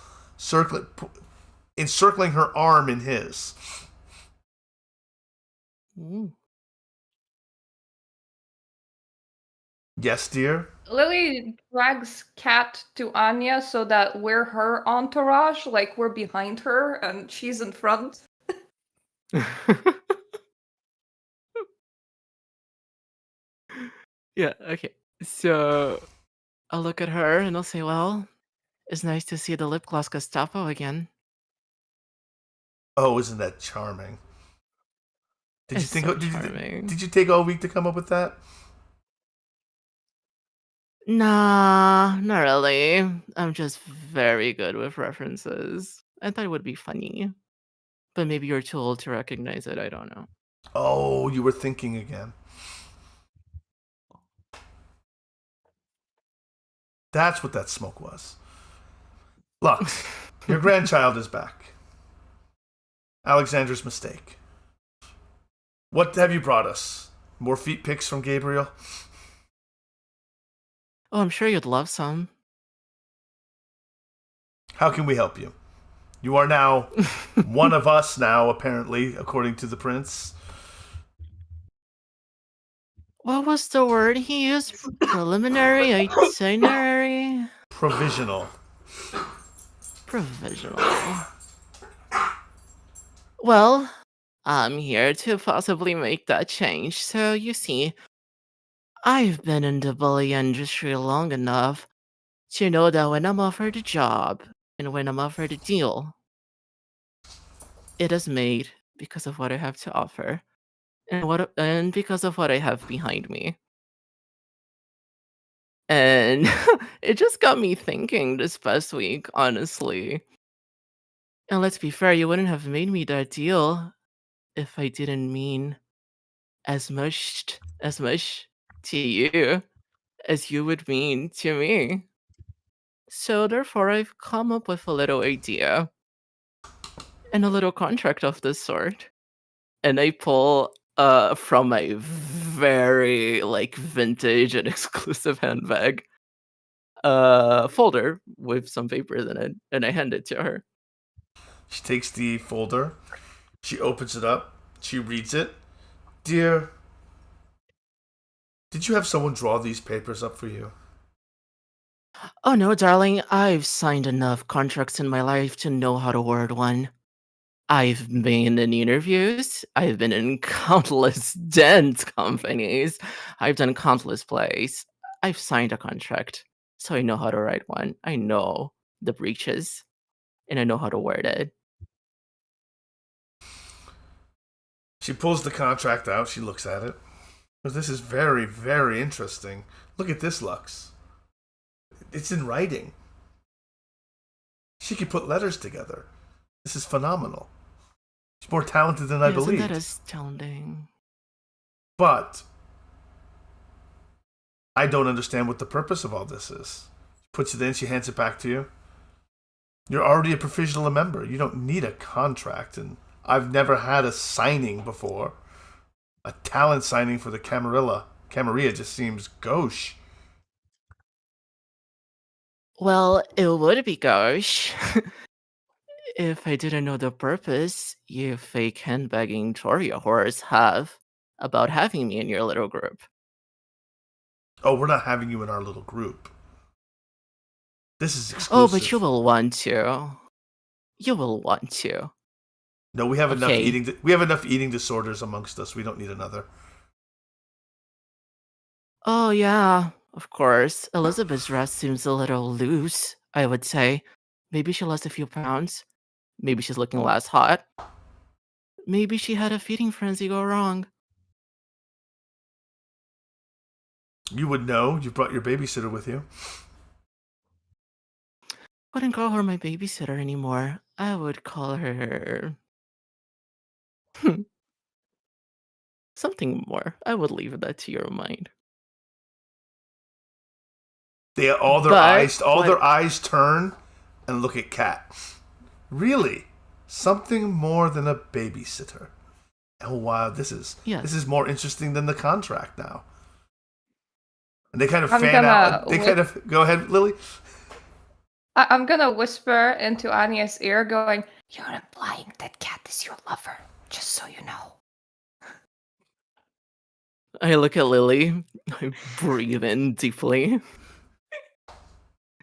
encircling her arm in his. Ooh. Yes, dear? Lily drags Kat to Anya so that we're her entourage, like we're behind her and she's in front. Yeah, okay. So I'll look at her and I'll say, well, it's nice to see the lip gloss Gestapo again. Oh, isn't that charming? Did It's so charming. Did you take all week to come up with that? Nah, not really. I'm just very good with references. I thought it would be funny. But maybe you're too old to recognize it, I don't know. Oh, you were thinking again. That's what that smoke was. Lux, your grandchild is back. Alexander's mistake. What have you brought us? More feet pics from Gabriel? Oh, I'm sure you'd love some. How can we help you? You are now one of us now, apparently, according to the prince. What was the word he used? Preliminary? Itinerary? Provisional. Provisional. Well, I'm here to possibly make that change. So, you see, I've been in the bully industry long enough to know that when I'm offered a job, And when I'm offered a deal, it is made because of what I have to offer and because of what I have behind me. And it just got me thinking this past week, honestly. And let's be fair, you wouldn't have made me that deal if I didn't mean as much to you as you would mean to me. So therefore, I've come up with a little idea and a little contract of this sort. And I pull from my very like vintage and exclusive handbag folder with some papers in it, and I hand it to her. She takes the folder. She opens it up. She reads it. Dear, did you have someone draw these papers up for you? Oh no, darling, I've signed enough contracts in my life to know how to word one. I've been in interviews. I've been in countless dent companies. I've done countless plays. I've signed a contract, so I know how to write one. I know the breaches, and I know how to word it. She pulls the contract out. She looks at it. This is very, very interesting. Look at this, Lux. It's in writing. She could put letters together. This is phenomenal. She's more talented than I Isn't believed. that astounding? But I don't understand what the purpose of all this is. She puts it in, she hands it back to you. You're already a provisional member. You don't need a contract, and I've never had a signing before. A talent signing for the Camarilla just seems gauche. Well, it would be gauche if I didn't know the purpose you fake handbagging Toria whores have about having me in your little group. Oh, we're not having you in our little group. This is exclusive. Oh, but you will want to. You will want to. No, we have enough Okay. eating. We have enough eating disorders amongst us. We don't need another. Oh, yeah, of course. Elizabeth's dress seems a little loose, I would say. Maybe she lost a few pounds. Maybe she's looking less hot. Maybe she had a feeding frenzy go wrong. You would know. You brought your babysitter with you. Wouldn't call her my babysitter anymore. I would call her something more. I would leave that to your mind. All their But eyes turn and look at Kat. Really? Something more than a babysitter. Oh wow, this is more interesting than the contract now. And they kind of go ahead, Lily. I'm gonna whisper into Anya's ear, going, "You're implying that Kat is your lover, just so you know." I look at Lily. I breathe in deeply.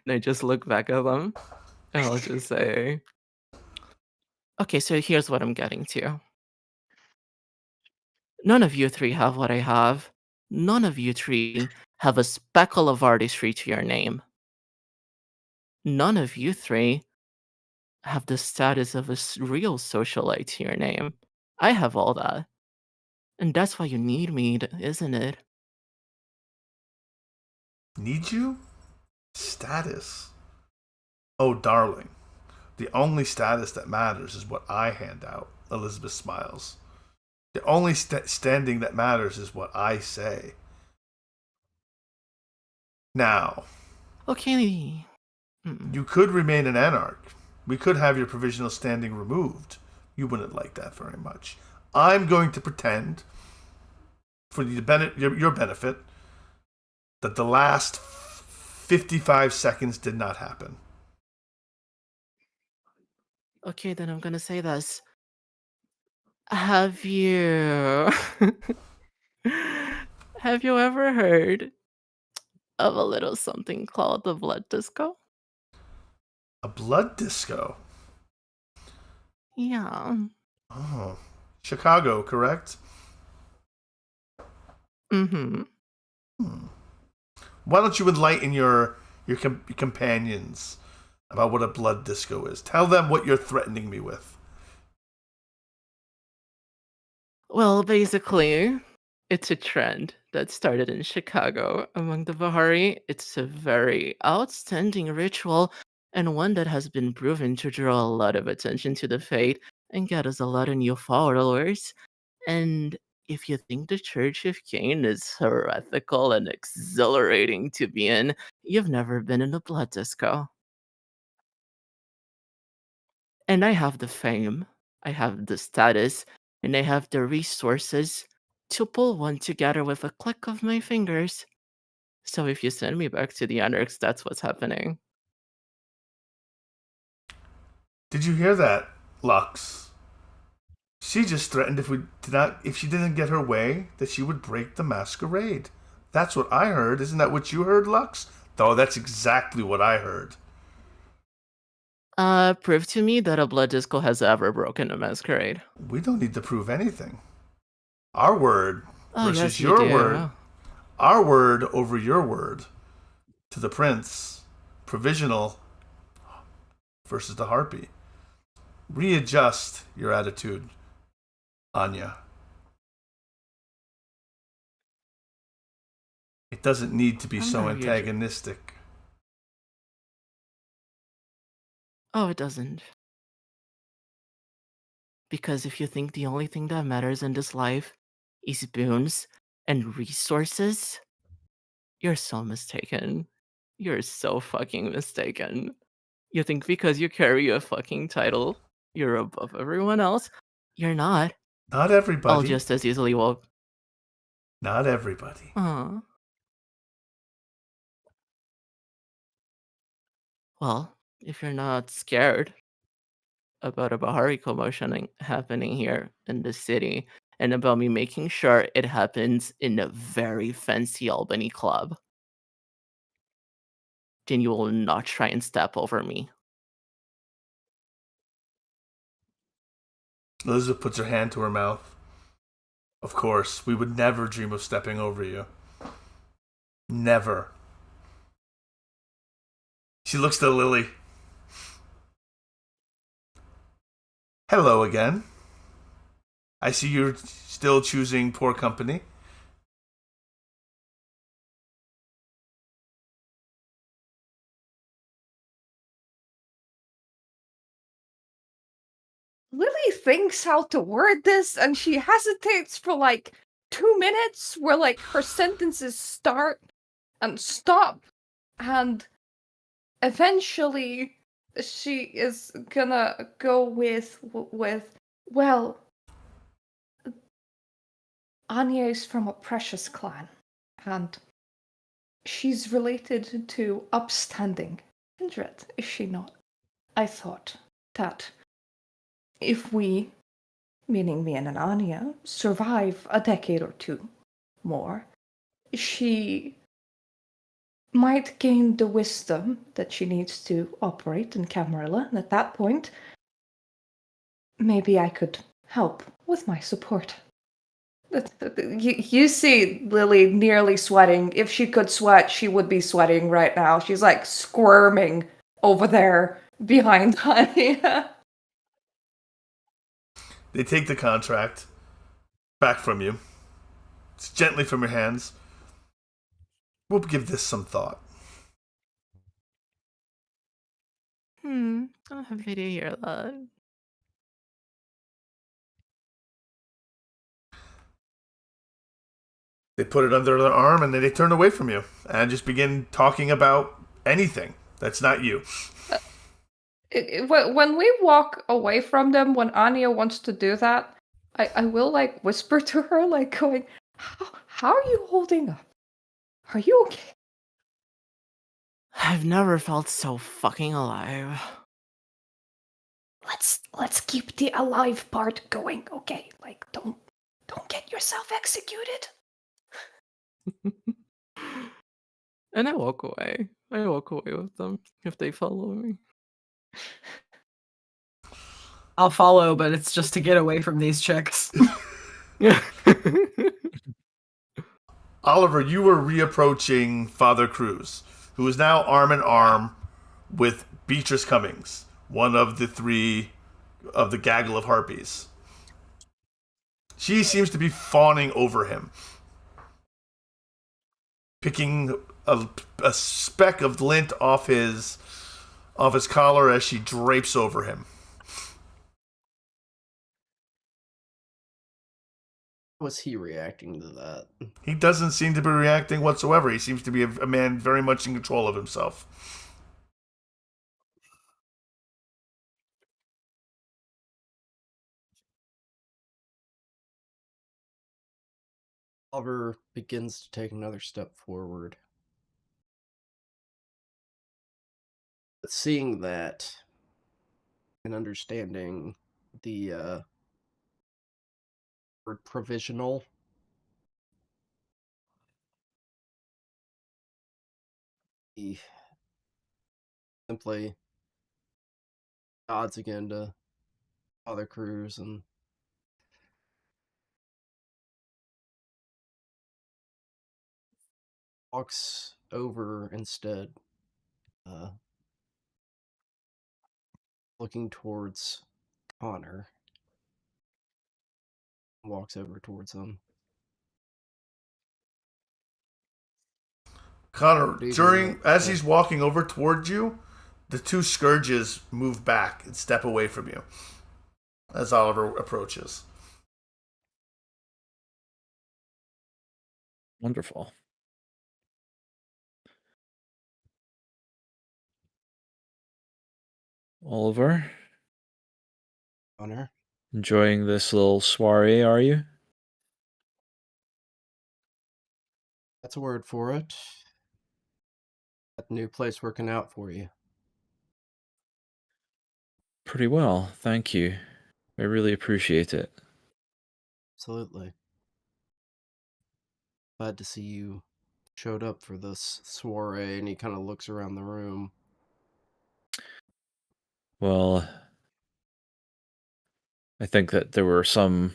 And I just look back at them. And I'll just say, okay, so here's what I'm getting to. None of you three have what I have. None of you three have a speckle of artistry to your name. None of you three have the status of a real socialite to your name. I have all that. And that's why you need me, isn't it? Need you? Status. Oh, darling. The only status that matters is what I hand out. Elizabeth smiles. The only standing that matters is what I say. Now, Okay. you could remain an anarch. We could have your provisional standing removed. You wouldn't like that very much. I'm going to pretend, for your benefit, that the last 55 seconds did not happen. Okay, then I'm gonna say this. Have you have you ever heard of a little something called the blood disco? A blood disco? Yeah. Oh. Chicago, correct? Mm-hmm. Why don't you enlighten your companions? about what a blood disco is. Tell them what you're threatening me with. Well, basically, it's a trend that started in Chicago among the Bahari. It's a very outstanding ritual and one that has been proven to draw a lot of attention to the faith and get us a lot of new followers. And if you think the Church of Cain is heretical and exhilarating to be in, you've never been in a blood disco. And I have the fame, I have the status, and I have the resources to pull one together with a click of my fingers. So if you send me back to the Anarchs, that's what's happening. Did you hear that, Lux? She just threatened if she didn't get her way, that she would break the masquerade. That's what I heard. Isn't that what you heard, Lux? Though that's exactly what I heard. Prove to me that a blood disco has ever broken a masquerade. We don't need to prove anything. Our word Oh, versus yes, you your do. word. Our word over your word. To the prince. Provisional versus the harpy. Readjust your attitude, Anya. It doesn't need to be I'm so not antagonistic. Oh, it doesn't. Because if you think the only thing that matters in this life is boons and resources, you're so mistaken. You're so fucking mistaken. You think because you carry a fucking title, you're above everyone else? You're not. Not I'll everybody. just as easily walk. Not everybody. Well, if you're not scared about a Bahari commotion happening here in the city, and about me making sure it happens in a very fancy Albany club, then you will not try and step over me. Elizabeth puts her hand to her mouth. Of course, we would never dream of stepping over you. Never. She looks to Lily. Hello again. I see you're still choosing poor company. Lily thinks how to word this and she hesitates for like 2 minutes where like her sentences start and stop, and eventually she is gonna go with well, Anya is from a precious clan and she's related to upstanding kindred, is she not? I thought that if we, meaning me and Anya, survive a decade or two more, she might gain the wisdom that she needs to operate in Camarilla, and at that point, maybe I could help with my support. You see Lily nearly sweating. If she could sweat, she would be sweating right now. She's like squirming over there behind Anya. They take the contract back from you. It's gently from your hands. We'll give this some thought. I'm happy to hear that. They put it under their arm and then they turn away from you and just begin talking about anything that's not you. When we walk away from them, when Anya wants to do that, I will like whisper to her, like going, how are you holding up? Are you okay? I've never felt so fucking alive. Let's keep the alive part going, okay? Like don't get yourself executed. And I walk away. I walk away with them if they follow me. I'll follow, but it's just to get away from these chicks. Oliver, you were reapproaching Father Cruz, who is now arm in arm with Beatrice Cummings, one of the three of the gaggle of harpies. She seems to be fawning over him, picking a speck of lint off his collar as she drapes over him. How was he reacting to that? He doesn't seem to be reacting whatsoever. He seems to be a man very much in control of himself. Oliver begins to take another step forward. But seeing that and understanding the word provisional, he simply nods again to Father Cruz and walks over instead, looking towards Connor. Walks over towards him. Connor, as he's walking over towards you, the two scourges move back and step away from you as Oliver approaches. Wonderful. Oliver, Connor, enjoying this little soiree, are you? that's a word for it. That new place working out for you. Pretty well, thank you. I really appreciate it. Absolutely. Glad to see you showed up for this soiree, and he kind of looks around the room. Well, I think that there were some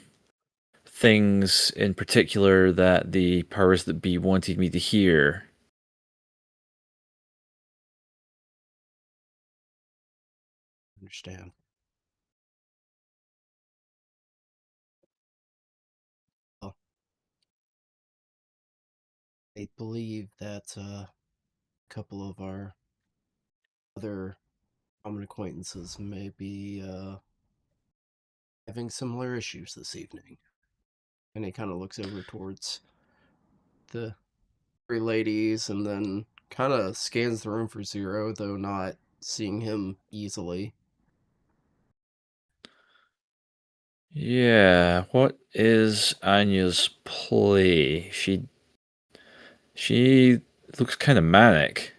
things in particular that the powers that be wanted me to hear. Understand. Well, I believe that a couple of our other common acquaintances may be having similar issues this evening. And he kind of looks over towards the three ladies and then kind of scans the room for Zero, though not seeing him easily. Yeah, what is Anya's play? She looks kind of manic.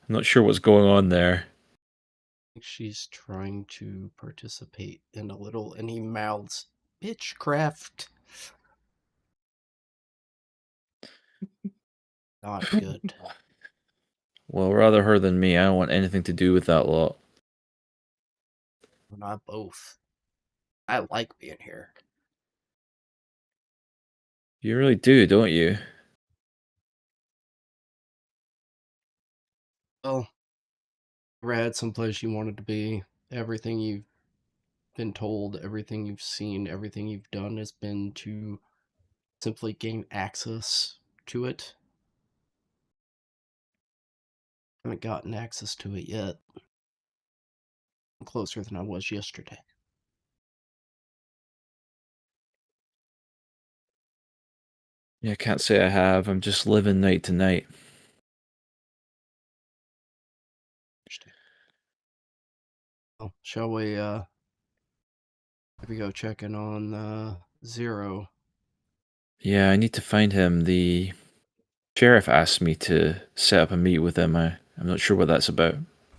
I'm not sure what's going on there. I think she's trying to participate in a little, and he mouths, bitchcraft. Not good. Well, rather her than me. I don't want anything to do with that lot. We're not both. I like being here. You really do, don't you? Well, never had someplace you wanted to be. Everything you've been told, everything you've seen, everything you've done has been to simply gain access to it. I haven't gotten access to it yet. I'm closer than I was yesterday. Yeah, I can't say I have. I'm just living night to night. Well, shall we maybe go check in on Zero? Yeah, I need to find him. The sheriff asked me to set up a meet with him. I'm not sure what that's about,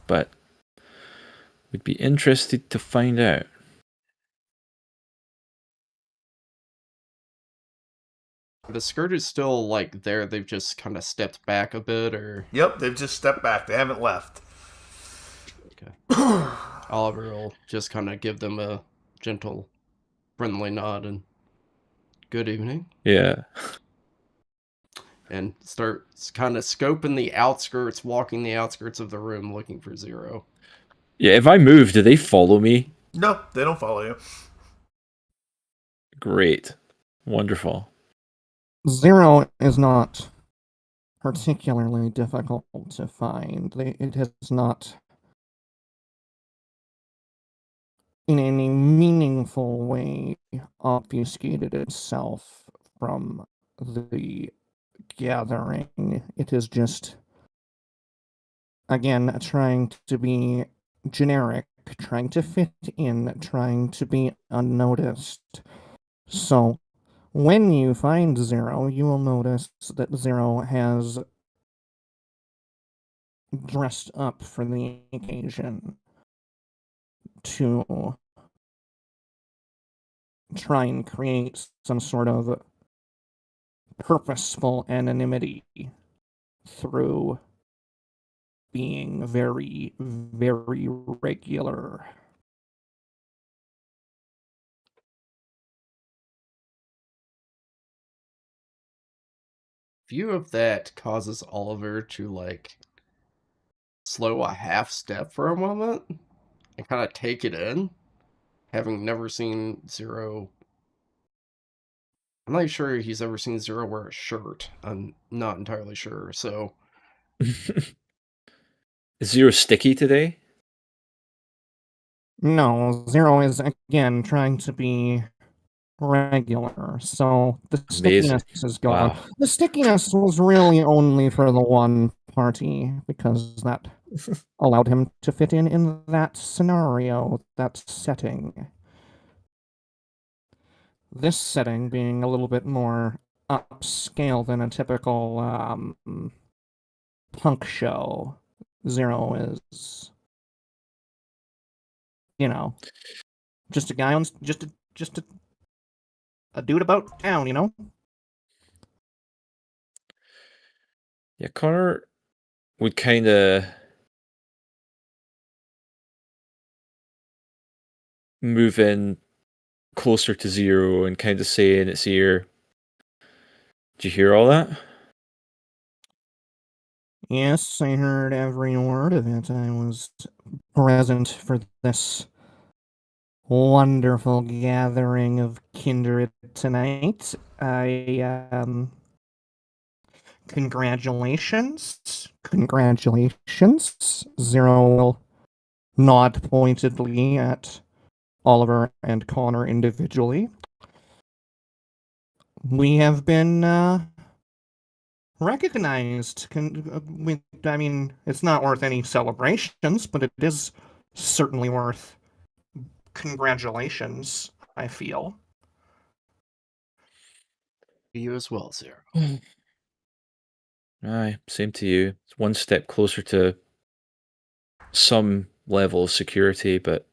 but would be interested to find out. The skirt is still like there. They've just kind of stepped back a bit, or Yep, they've just stepped back. They haven't left. okay. Oliver will just kind of give them a gentle, friendly nod and good evening, Yeah. and start kind of scoping the outskirts, walking the outskirts of the room, looking for Zero. Yeah, if I move, do they follow me? No, they don't follow you. Great. Wonderful. 0 is not particularly difficult to find. It has not, in any meaningful way, obfuscated itself from the gathering. It is just, again, trying to be generic, trying to fit in, trying to be unnoticed. So, when you find 0, you will notice that 0 has dressed up for the occasion to try and create some sort of purposeful anonymity through being very, very regular. View of that causes Oliver to like slow a half step for a moment and kind of take it in, having never seen 0. I'm not sure he's ever seen 0 wear a shirt. I'm not entirely sure. So Is 0 sticky today? No, 0 is, again, trying to be regular, so the Amazing. stickiness is gone. Wow. The stickiness was really only for the one party, because that allowed him to fit in that scenario, that setting. This setting being a little bit more upscale than a typical punk show. 0 is, just a guy on, just a dude about town, Yeah, Connor would kind of move in closer to 0 and kind of say in its ear, "Did you hear all that?" Yes, I heard every word of it. I was present for this wonderful gathering of kindred tonight. Congratulations. Congratulations. 0 will nod pointedly at Oliver and Connor individually. We have been recognized. I mean, it's not worth any celebrations, but it is certainly worth congratulations, I feel. you as well, 0. Aye, same to you. It's one step closer to some level of security, but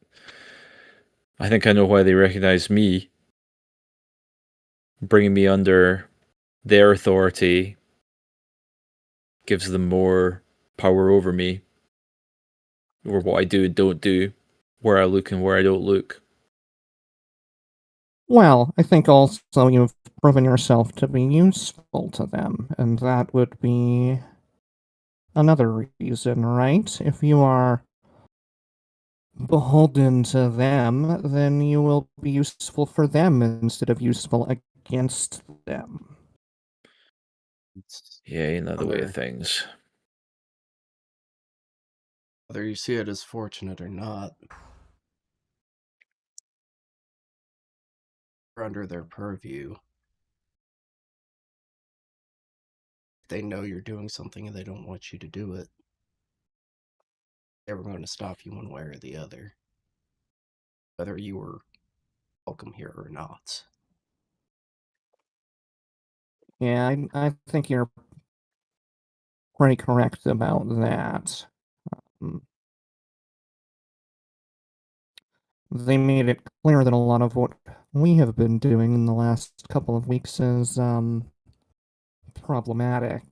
I think I know why they recognize me. Bringing me under their authority gives them more power over me, over what I do and don't do, where I look and where I don't look. Well, I think also you've proven yourself to be useful to them, and that would be another reason, right? If you are beholden to them, then you will be useful for them instead of useful against them. It's Yeah, ain't that the way of Whether- things. whether you see it as fortunate or not, you're under their purview. If they know you're doing something and they don't want you to do it, they're going to stop you one way or the other, whether you were welcome here or not. Yeah, I think you're pretty correct about that. They made it clear that a lot of what we have been doing in the last couple of weeks is problematic.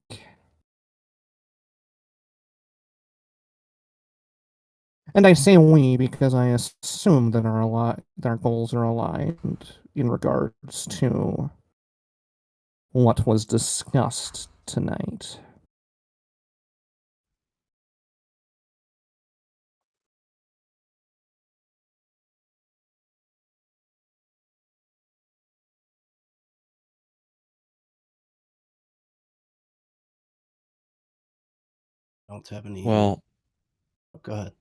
And I say we because I assume that our goals are aligned in regards to what was discussed tonight. I don't have any. Well, Oh, go ahead.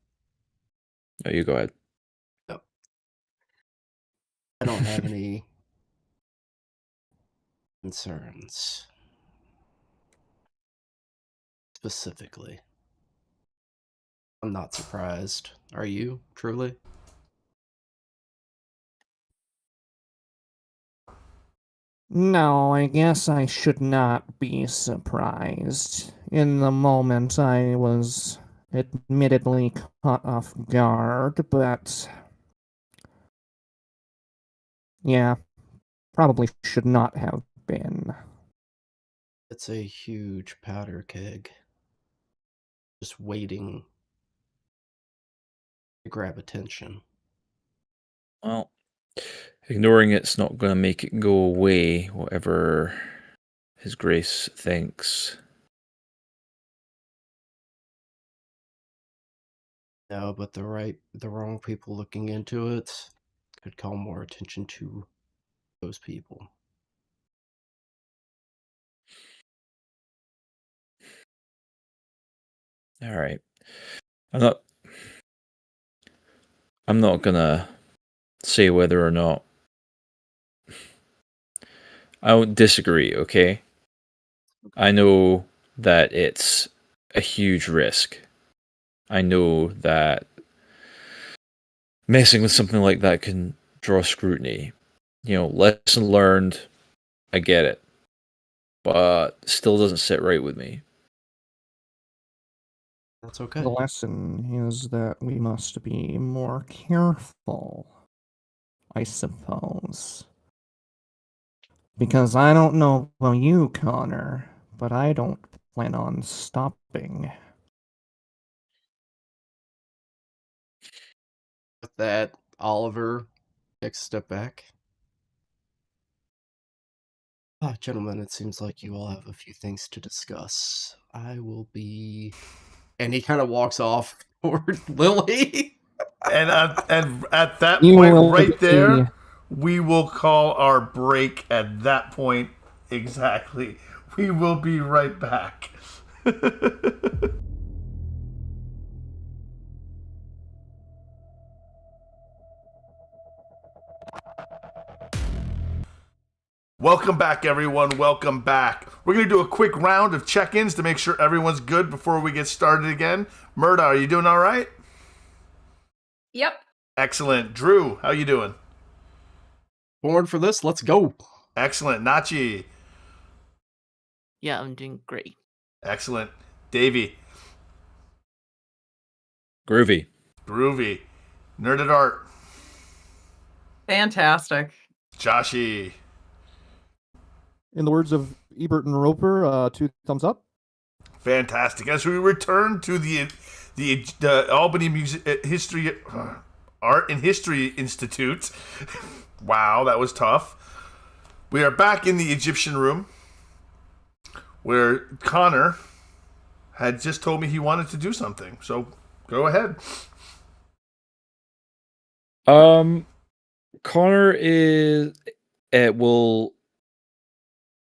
no, you go ahead. Yep. I don't have any concerns specifically. I'm not surprised. Are you, truly? No, I guess I should not be surprised. In the moment, I was admittedly caught off guard, but yeah, probably should not have been. It's a huge powder keg. Just waiting to grab attention. Well, ignoring it's not going to make it go away, whatever His Grace thinks. No, but the wrong people looking into it could call more attention to those people. All right. I'm not gonna say whether or not I don't disagree, okay? I know that it's a huge risk. I know that messing with something like that can draw scrutiny. Lesson learned, I get it. But still doesn't sit right with me. That's okay. The lesson is that we must be more careful, I suppose. Because I don't know about you, Connor, but I don't plan on stopping. With that, Oliver takes a step back. Gentlemen, it seems like you all have a few things to discuss. I will be... And he kind of walks off toward Lily. And at that You point, will right be- there, we will call our break at that point exactly. We will be right back. Welcome back, everyone. Welcome back. We're going to do a quick round of check-ins to make sure everyone's good before we get started again. Murda, are you doing all right? Yep. Excellent. Drew, how you doing? Born for this, let's go. Excellent. Nachi. Yeah, I'm doing great. Excellent. Davey. Groovy. Groovy. Nerded Art. Fantastic. Joshy. In the words of Ebert and Roper, 2 thumbs up. Fantastic. As we return to the Albany Art and History Institute. Wow, that was tough. We are back in the Egyptian room where Connor had just told me he wanted to do something. So go ahead. Connor will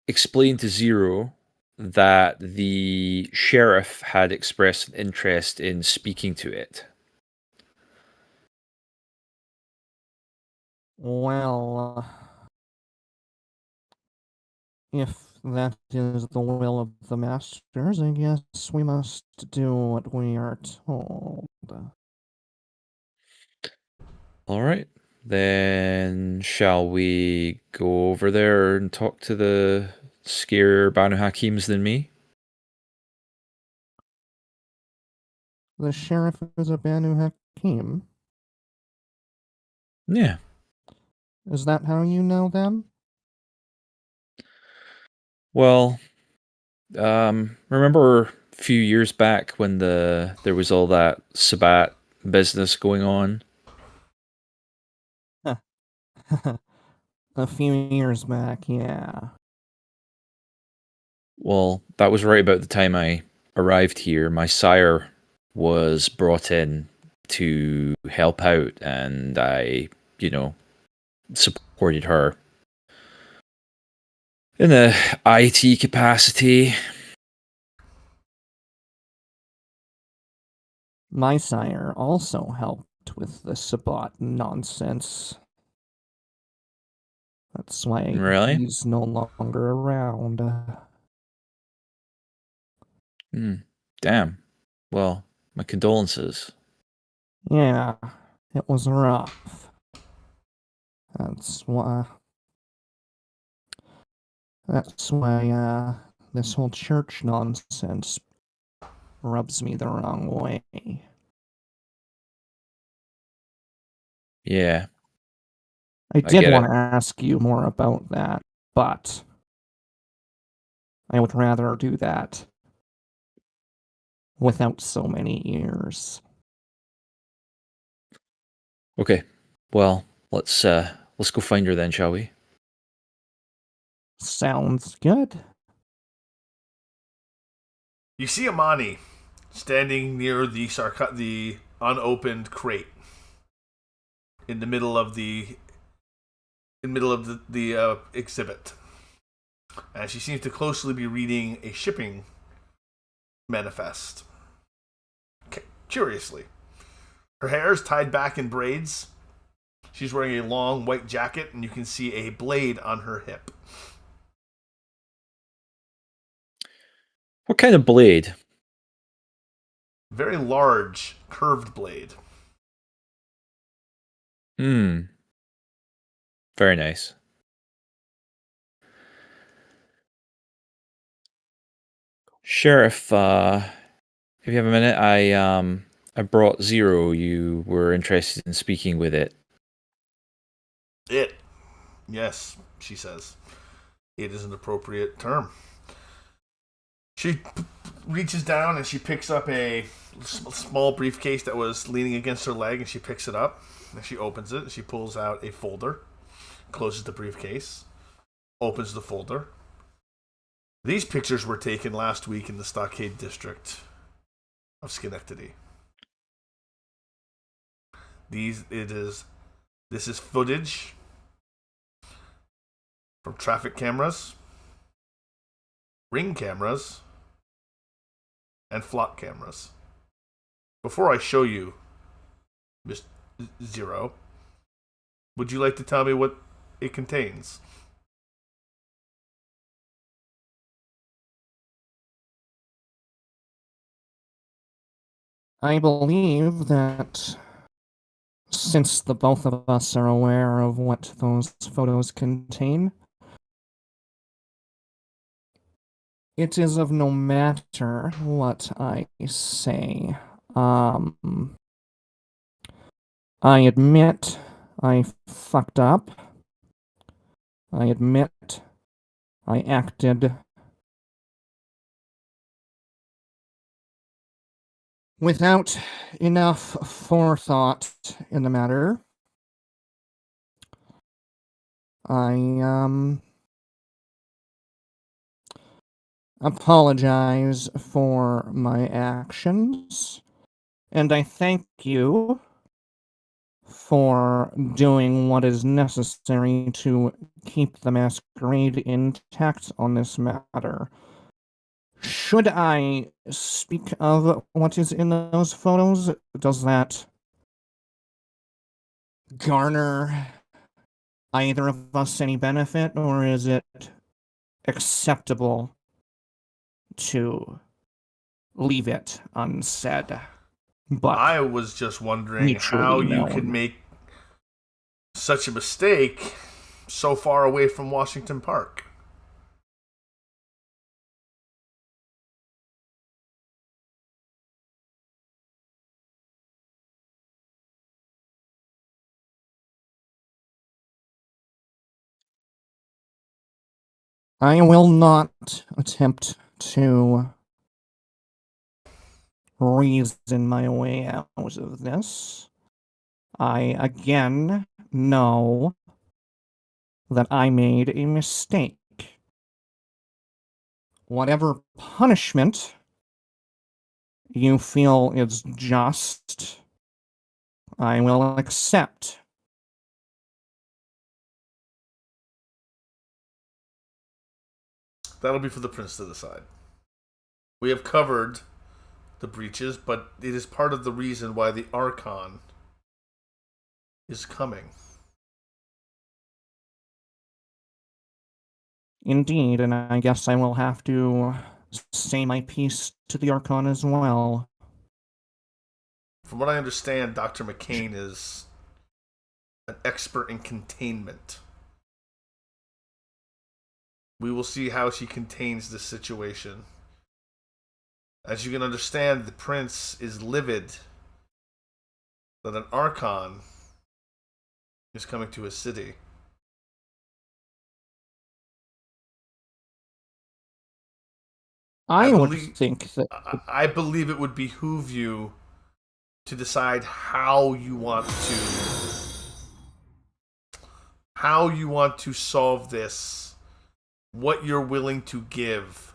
explain to Zero that the sheriff had expressed an interest in speaking to it. Well, if that is the will of the masters, I guess we must do what we are told. All right. Then shall we go over there and talk to the scarier Banu Hakims than me? The sheriff is a Banu Hakim. Yeah. Is that how you know them? Well, remember a few years back when there was all that Sabat business going on? A few years back, yeah. Well, that was right about the time I arrived here. My sire was brought in to help out, and I, supported her in a IT capacity. My sire also helped with the Sabbat nonsense. That's why Really? he's no longer around. Damn. Well, my condolences. Yeah, it was rough. That's why. This whole church nonsense rubs me the wrong way. Yeah. I did get want it. to ask you more about that, but I would rather do that without so many ears. Okay. Well, let's go find her then, shall we? Sounds good. You see Amani standing near the unopened crate in the middle of the exhibit, and she seems to closely be reading a shipping manifest. Curiously, her hair is tied back in braids. She's wearing a long white jacket, and you can see a blade on her hip. What kind of blade? Very large, curved blade. Very nice. Sheriff, if you have a minute, I brought Zero. You were interested in speaking with it. It. Yes, she says. It is an appropriate term. She reaches down and she picks up a small briefcase that was leaning against her leg, and she picks it up and she opens it and she pulls out a folder, closes the briefcase, opens the folder. These pictures were taken last week in the Stockade district of Schenectady. This is footage from traffic cameras, ring cameras, and flock cameras. Before I show you, Miss Zero, would you like to tell me what it contains? I believe that since the both of us are aware of what those photos contain, it is of no matter what I say. I admit I fucked up. I admit I acted without enough forethought in the matter. I apologize for my actions, and I thank you for doing what is necessary to keep the Masquerade intact on this matter. Should I speak of what is in those photos? Does that garner either of us any benefit, or is it acceptable to leave it unsaid? But I was just wondering how mutually you could known. make such a mistake so far away from Washington Park. I will not attempt to reason my way out of this. I again know that I made a mistake. Whatever punishment you feel is just, I will accept. That'll be for the prince to decide. We have covered the breaches, but it is part of the reason why the Archon is coming. Indeed, and I guess I will have to say my piece to the Archon as well. From what I understand, Dr. McCain is an expert in containment. We will see how she contains this situation. As you can understand, the prince is livid that an Archon is coming to his city. I would believe- think that I believe it would behoove you to decide how you want to solve this, what you're willing to give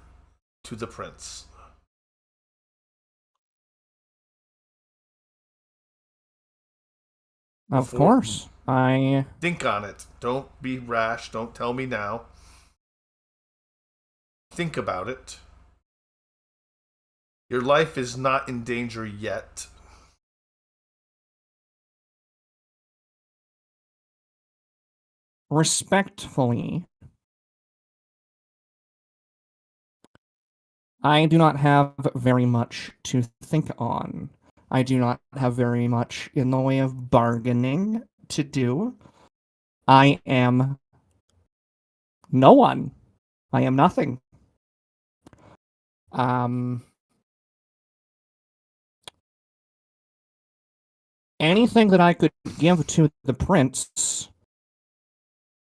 to the prince. of before- course, I Think on it. Don't be rash. Don't tell me now. Think about it. Your life is not in danger yet. respectfully, I do not have very much to think on. I do not have very much in the way of bargaining to do. I am no one. I am nothing. Anything that I could give to the prince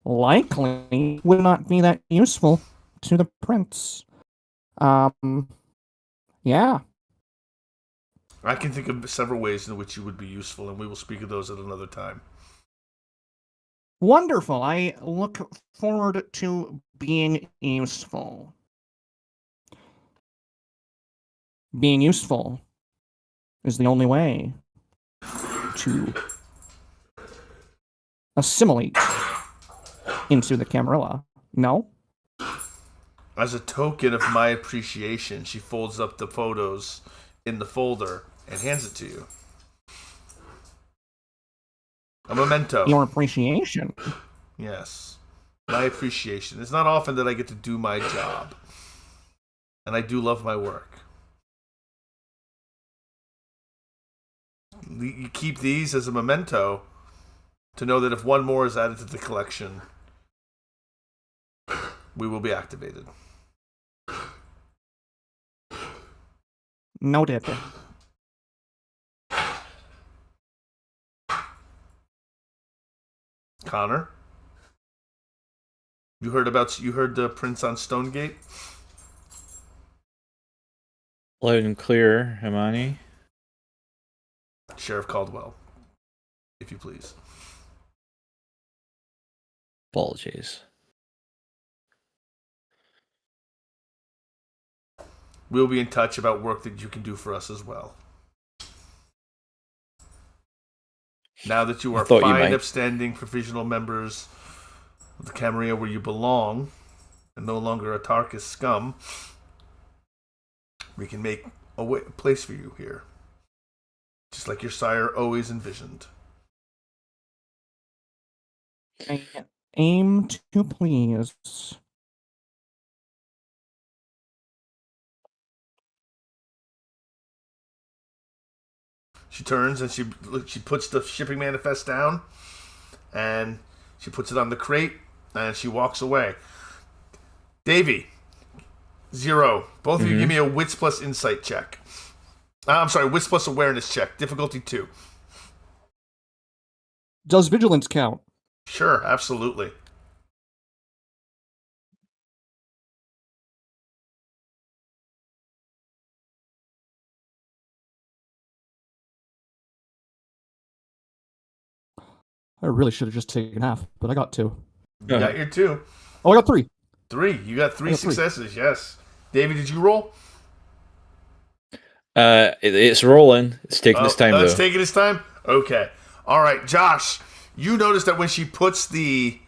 likely would not be that useful to the prince. Yeah. I can think of several ways in which you would be useful, and we will speak of those at another time. Wonderful. I look forward to being useful. Being useful is the only way to assimilate into the Camarilla. No? As a token of my appreciation, she folds up the photos in the folder and hands it to you. A memento. Your appreciation. Yes. My appreciation. It's not often that I get to do my job. And I do love my work. You keep these as a memento to know that if one more is added to the collection, we will be activated. Noted. Connor, you heard the Prince on Stonegate? Loud and clear, Hermione. Sheriff Caldwell, if you please. Apologies. We'll be in touch about work that you can do for us as well. Now that you are thought you fine, might. upstanding, provisional members of the Camarilla where you belong, and no longer a Tarkus scum, we can make a place for you here. Just like your sire always envisioned. I aim to please. She turns and she puts the shipping manifest down, and she puts it on the crate, and she walks away. Davey, 0. Both of you give me a wits plus insight check. I'm sorry, wits plus awareness check. Difficulty 2. Does vigilance count? Sure, absolutely. I really should have just taken half, but I got 2. You got your 2. Oh, I got 3. 3. You got 3 I got 3. successes, yes. Davey, did you roll? It's rolling. It's taking its time, though. It's taking its time? Okay. All right, Josh, you notice that when she puts the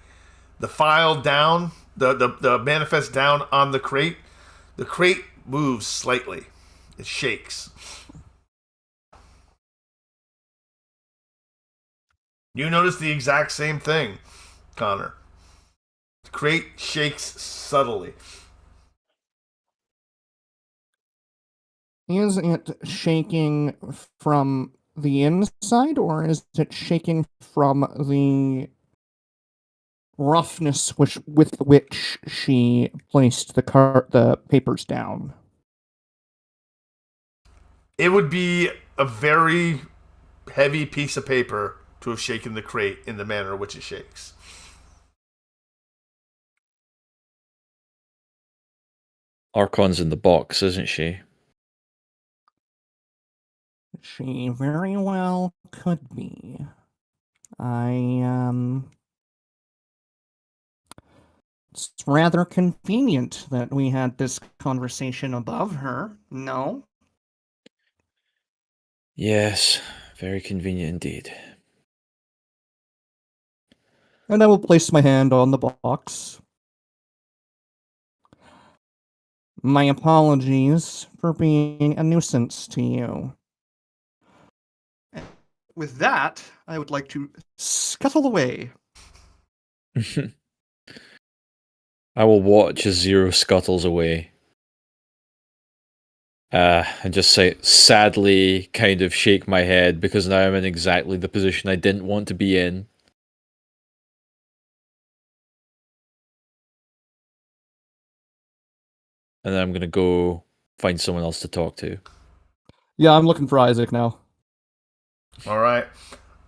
file down, the manifest down on the crate moves slightly. It shakes. You notice the exact same thing, Connor. The crate shakes subtly. Is it shaking from the inside, or is it shaking from the roughness with which she placed the papers down? It would be a very heavy piece of paper to have shaken the crate in the manner in which it shakes. Archon's in the box, isn't she? She very well could be. It's rather convenient that we had this conversation above her, no? Yes, very convenient indeed. And I will place my hand on the box. My apologies for being a nuisance to you. With that, I would like to scuttle away. I will watch as Zero scuttles away. And just sadly kind of shake my head because now I'm in exactly the position I didn't want to be in. And then I'm going to go find someone else to talk to. Yeah, I'm looking for Isaac now. All right.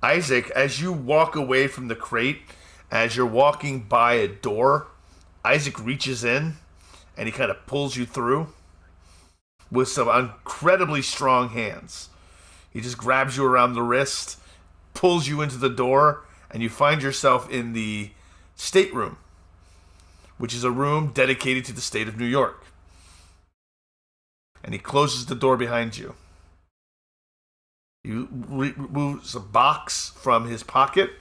Isaac, as you walk away from the crate, as you're walking by a door, Isaac reaches in and he kind of pulls you through with some incredibly strong hands. He just grabs you around the wrist, pulls you into the door, and you find yourself in the stateroom, which is a room dedicated to the state of New York. And he closes the door behind you. He removes a box from his pocket,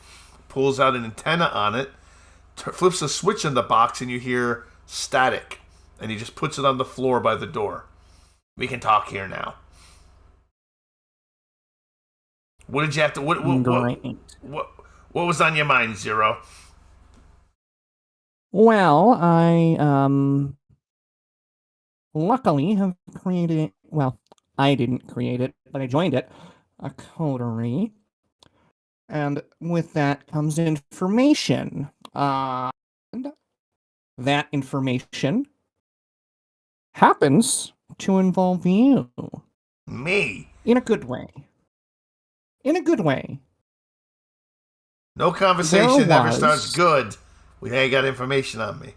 pulls out an antenna on it, flips a switch in the box, and you hear static. And he just puts it on the floor by the door. We can talk here now. What did you have to? What was on your mind, Zero? Well, I luckily have created. Well, I didn't create it, but I joined it. A coterie, and with that comes information. And that information happens to involve you. Me? In a good way. In a good way. No conversation There ever was- starts good when you got information on me.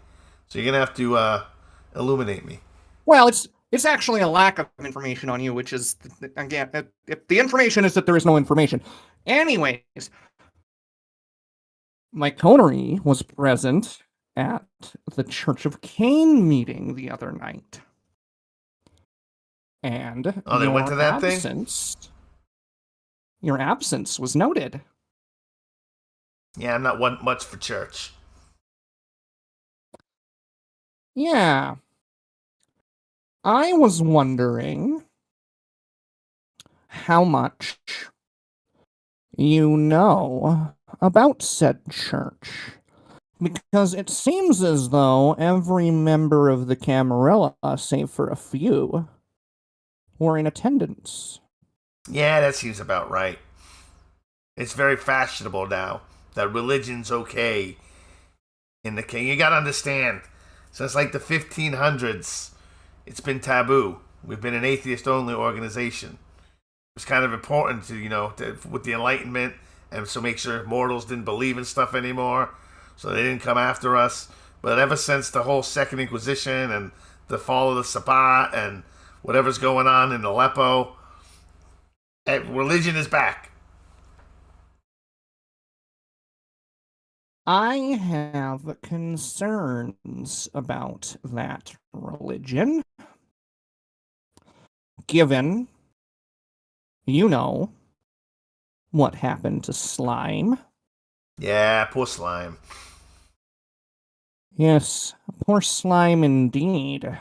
So you're gonna have to illuminate me. Well, it's actually a lack of information on you, which is, again, if the information is that there is no information. Anyways, my coterie was present at the Church of Cain meeting the other night. And Oh, they went to that thing? Your absence was noted. Yeah, I'm not one much for church. Yeah. I was wondering how much you know about said church. Because it seems as though every member of the Camarilla, save for a few, were in attendance. Yeah, that seems about right. It's very fashionable now that religion's okay in the king. You gotta understand, since like the 1500s, it's been taboo. We've been an atheist-only organization. It's kind of important to, with the Enlightenment, and so make sure mortals didn't believe in stuff anymore, so they didn't come after us. But ever since the whole Second Inquisition and the fall of the Sabbat and whatever's going on in Aleppo, religion is back. I have concerns about that religion, given, what happened to Slime. Yeah, poor Slime. Yes, poor Slime indeed.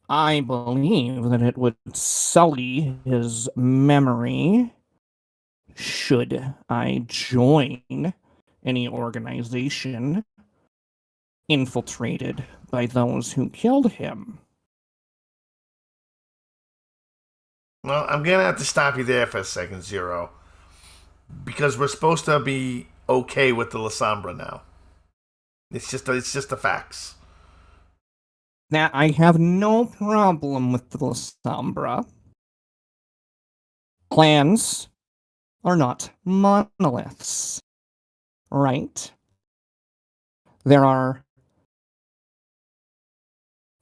I believe that it would sully his memory should I join any organization infiltrated by those who killed him. Well, I'm going to have to stop you there for a second, Zero. Because we're supposed to be okay with the La Sombra now. It's just the facts. Now, I have no problem with the La Sombra. Clans are not monoliths, right? There are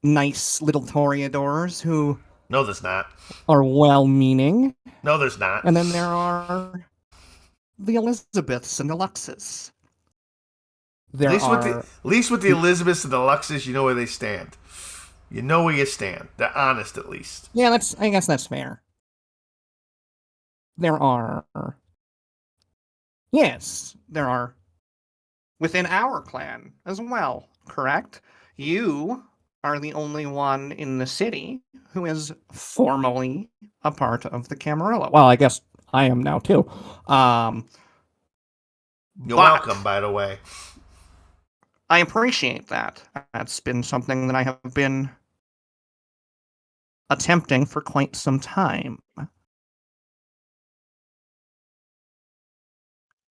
nice little toreadors who No, there's not. are well-meaning, No, there's not. and then there are the Elizabeths and the Luxes. There At least with the Elizabeths and the Luxes, you know where they stand. You know where you stand. They're honest, at least. Yeah, I guess that's fair. There are within our clan as well, correct? You are the only one in the city who is formally a part of the Camarilla. Well, I guess I am now too. You're welcome, by the way. I appreciate that. That's been something that I have been attempting for quite some time.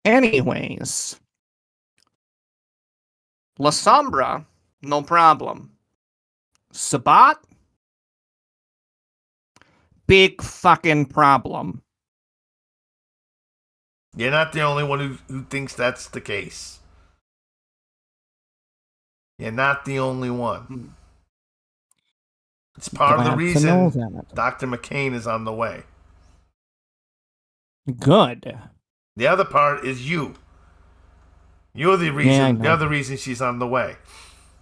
Anyways, La Sombra, no problem. Sabat, big fucking problem. You're not the only one who thinks that's the case. You're not the only one. It's part of the reason Dr. McCain is on the way. Good. The other part is you. You're the reason. You're the reason she's on the way.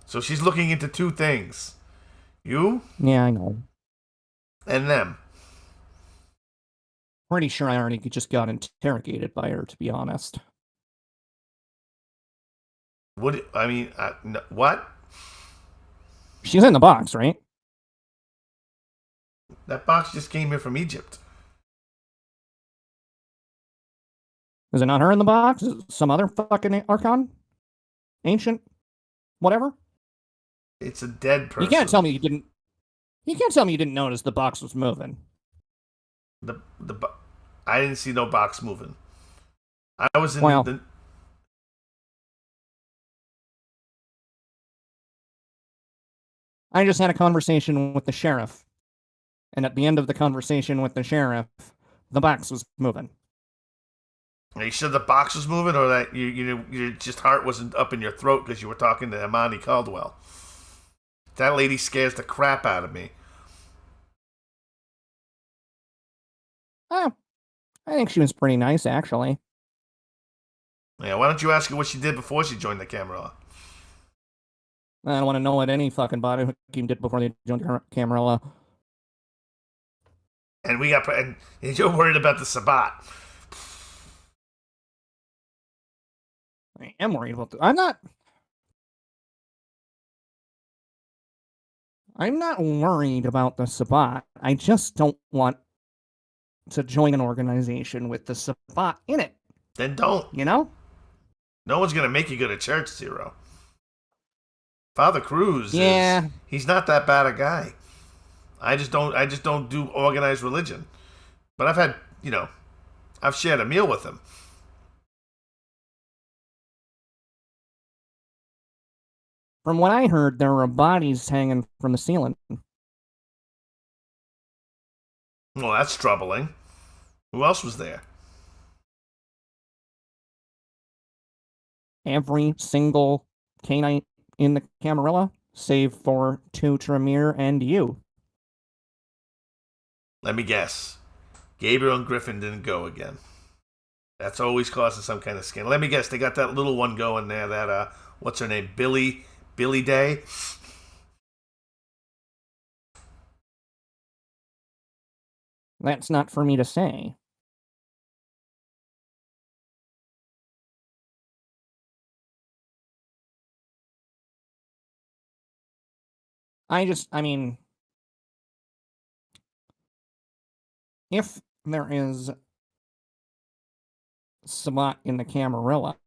So she's looking into two things. You. Yeah, I know. And them. Pretty sure I already just got interrogated by her, to be honest. What? I mean, what? She's in the box, right? That box just came here from Egypt. Is it not her in the box? Is it some other fucking Archon? Ancient? Whatever? It's a dead person. You can't tell me you didn't notice the box was moving. I didn't see no box moving. I was in I just had a conversation with the sheriff. And at the end of the conversation with the sheriff, the box was moving. Are you sure the box was moving, or that your just heart wasn't up in your throat because you were talking to Imani Caldwell? That lady scares the crap out of me. Oh, I think she was pretty nice, actually. Yeah, why don't you ask her what she did before she joined the Camarilla? I don't want to know what any fucking body team did before they joined the Camarilla. And you're worried about the Sabat. I am worried about I'm not worried about the Sabat. I just don't want to join an organization with the Sabat in it. Then don't. You know? No one's gonna make you go to church, Zero. Father Cruz he's not that bad a guy. I just don't do organized religion. But I've shared a meal with him. From what I heard, there were bodies hanging from the ceiling. Well, that's troubling. Who else was there? Every single Canite in the Camarilla, save for 2 Tremere and you. Let me guess. Gabriel and Griffin didn't go again. That's always causing some kind of scandal. Let me guess. They got that little one going there. That what's her name? Billy Day. That's not for me to say. If there is Sabbat in the Camarilla.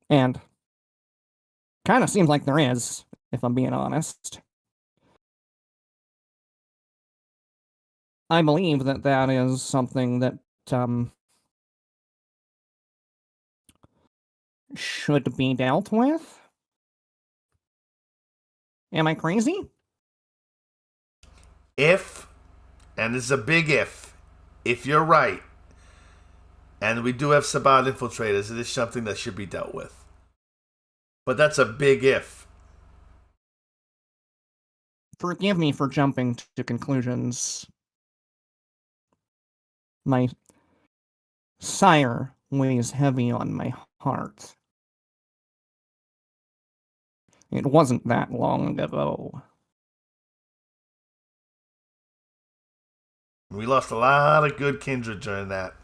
And kind of seems like there is, if I'm being honest. I believe that that is something that should be dealt with. Am I crazy? If, and this is a big if you're right, and we do have Sabbat infiltrators, it is something that should be dealt with. But that's a big if. Forgive me for jumping to conclusions. My sire weighs heavy on my heart. It wasn't that long ago. We lost a lot of good kindred during that.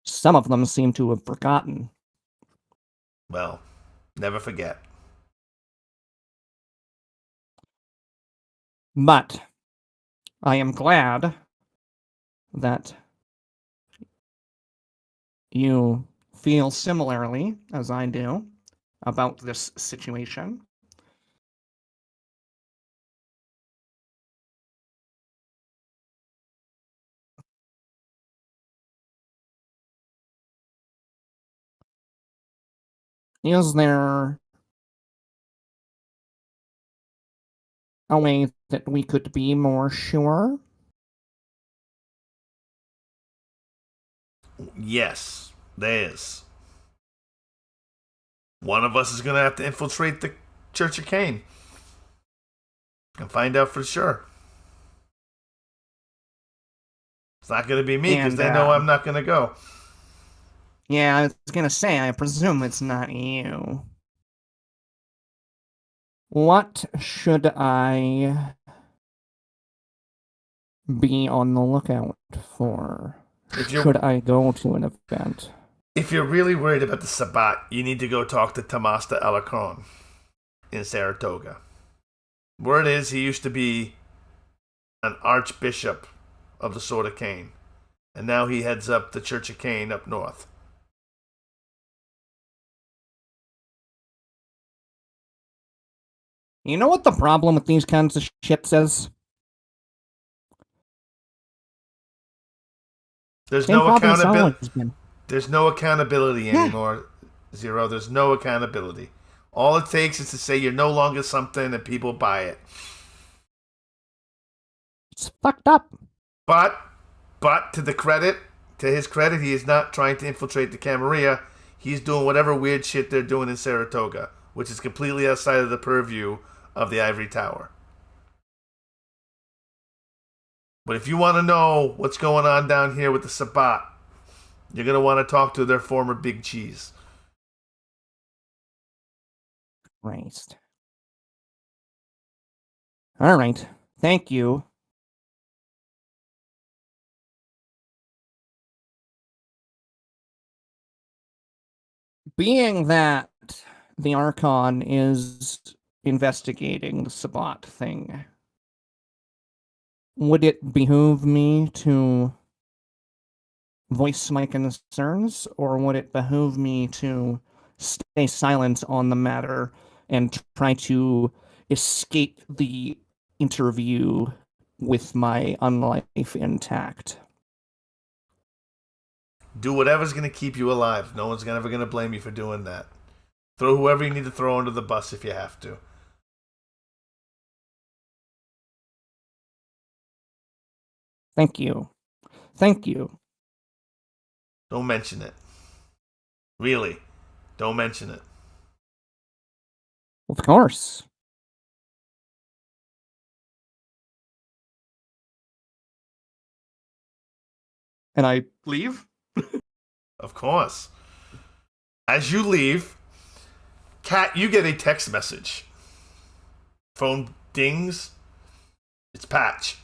Some of them seem to have forgotten. Well, never forget. But I am glad that you feel similarly as I do about this situation. Is there a way that we could be more sure? Yes, there is. One of us is going to have to infiltrate the Church of Cain and find out for sure. It's not going to be me because they know I'm not going to go. Yeah, I was going to say, I presume it's not you. What should I be on the lookout for? Should I go to an event? If you're really worried about the Sabbat, you need to go talk to Tomas de Alarcon in Saratoga. Word is he used to be an archbishop of the Sword of Cain, and now he heads up the Church of Cain up north. You know what the problem with these kinds of shits is? There's Same no problem it's accountability. always been. There's no accountability anymore, Zero. There's no accountability. All it takes is to say you're no longer something and people buy it. It's fucked up. But to his credit, he is not trying to infiltrate the Camarilla. He's doing whatever weird shit they're doing in Saratoga, which is completely outside of the purview of the Ivory Tower. But if you want to know what's going on down here with the Sabbat, you're going to want to talk to their former big cheese. Christ. All right. Thank you. Being that the Archon is investigating the Sabbat thing, would it behoove me to voice my concerns, or would it behoove me to stay silent on the matter and try to escape the interview with my unlife intact? Do whatever's going to keep you alive. No one's ever going to blame you for doing that. Throw whoever you need to throw under the bus if you have to. Thank you. Thank you. Don't mention it. Really. Don't mention it. Of course. And I leave? Of course. As you leave, Kat, you get a text message. Phone dings. It's Patch.